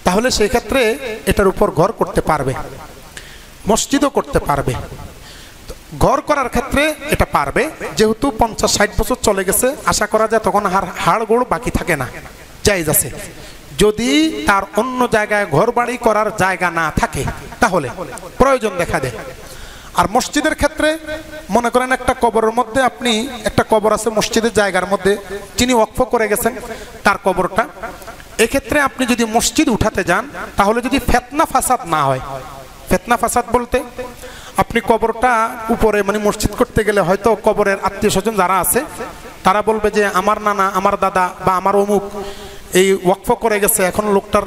তাহলে সেই ক্ষেত্রে এটার উপর ঘর করতে পারবে, মসজিদও করতে পারবে। ঘর করার ক্ষেত্রে এটা পারবে, যেহেতু 50-60 বছর চলে গেছে, আশা করা যায় তখন হাড় গোড় বাকি থাকে না, জায়েজ আছে। যদি তার অন্য জায়গায় ঘর বাড়ি করার জায়গা না থাকে তাহলে প্রয়োজন দেখা দেয়। আর মসজিদের ক্ষেত্রে মনে করেন একটা কবরের মধ্যে, আপনি একটা কবর আছে মসজিদের জায়গার মধ্যে, যিনি ওয়াকফ করে গেছেন তার কবরটা, এক্ষেত্রে আপনি যদি মসজিদ উঠাতে যান, তাহলে যদি ফিতনা ফাসাদ না হয়, ফিতনা ফাসাদ বলতে আপনি কবরটা উপরে মানে মসজিদ করতে গেলে হয়তো কবরের আত্মীয় স্বজন যারা আছে তারা বলবে যে আমার নানা, আমার দাদা বা আমার অমুক এই ওয়াকফ করে গেছে, এখন লোকটার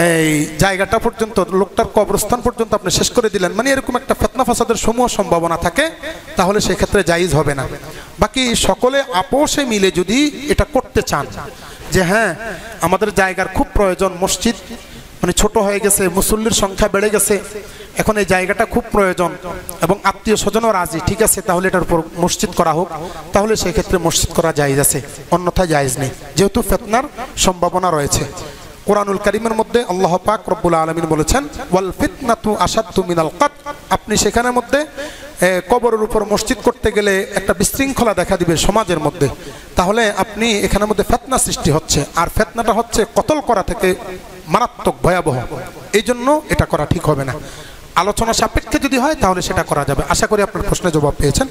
এই জায়গাটা পর্যন্ত, লোকটার কবরস্থান পর্যন্ত আপনি শেষ করে দিলেন, মানে এরকম একটা ফিতনা ফাসাদের সমূহ সম্ভাবনা থাকে, তাহলে সেক্ষেত্রে জায়েজ হবে না। বাকি সকলে আপোষে মিলে যদি এটা করতে চান যে হ্যাঁ আমাদের জায়গার খুব প্রয়োজন, মসজিদ মানে ছোট হয়ে গেছে, মুসল্লির সংখ্যা বেড়ে গেছে, এখন এই জায়গাটা খুব প্রয়োজন এবং আত্মীয় স্বজনও রাজি, ঠিক আছে তাহলে এটার উপর মসজিদ করা হোক, তাহলে সেই ক্ষেত্রে মসজিদ করা জায়েজ আছে, অন্যথায় জায়েজ নেই, যেহেতু ফিতনার সম্ভাবনা রয়েছে। কুরআনুল কারীমের মধ্যে আল্লাহ পাক রব্বুল আলামিন বলেছেন, ওয়াল ফিতনাতু আশাদ্দু মিনাল কতল, আপনি সেখানের মধ্যে কবরের উপর মসজিদ করতে গেলে একটা বিশৃঙ্খলা দেখা দিবে সমাজের মধ্যে, তাহলে আপনি এখানের মধ্যে ফিতনা সৃষ্টি হচ্ছে, আর ফিতনাটা হচ্ছে কতল করা থেকে মারাত্মক ভয়াবহ, এই জন্য এটা করা ঠিক হবে না। আলোচনা সাপেক্ষে যদি হয় তাহলে সেটা করা যাবে। আশা করি আপনার প্রশ্নের জবাব পেয়েছেন।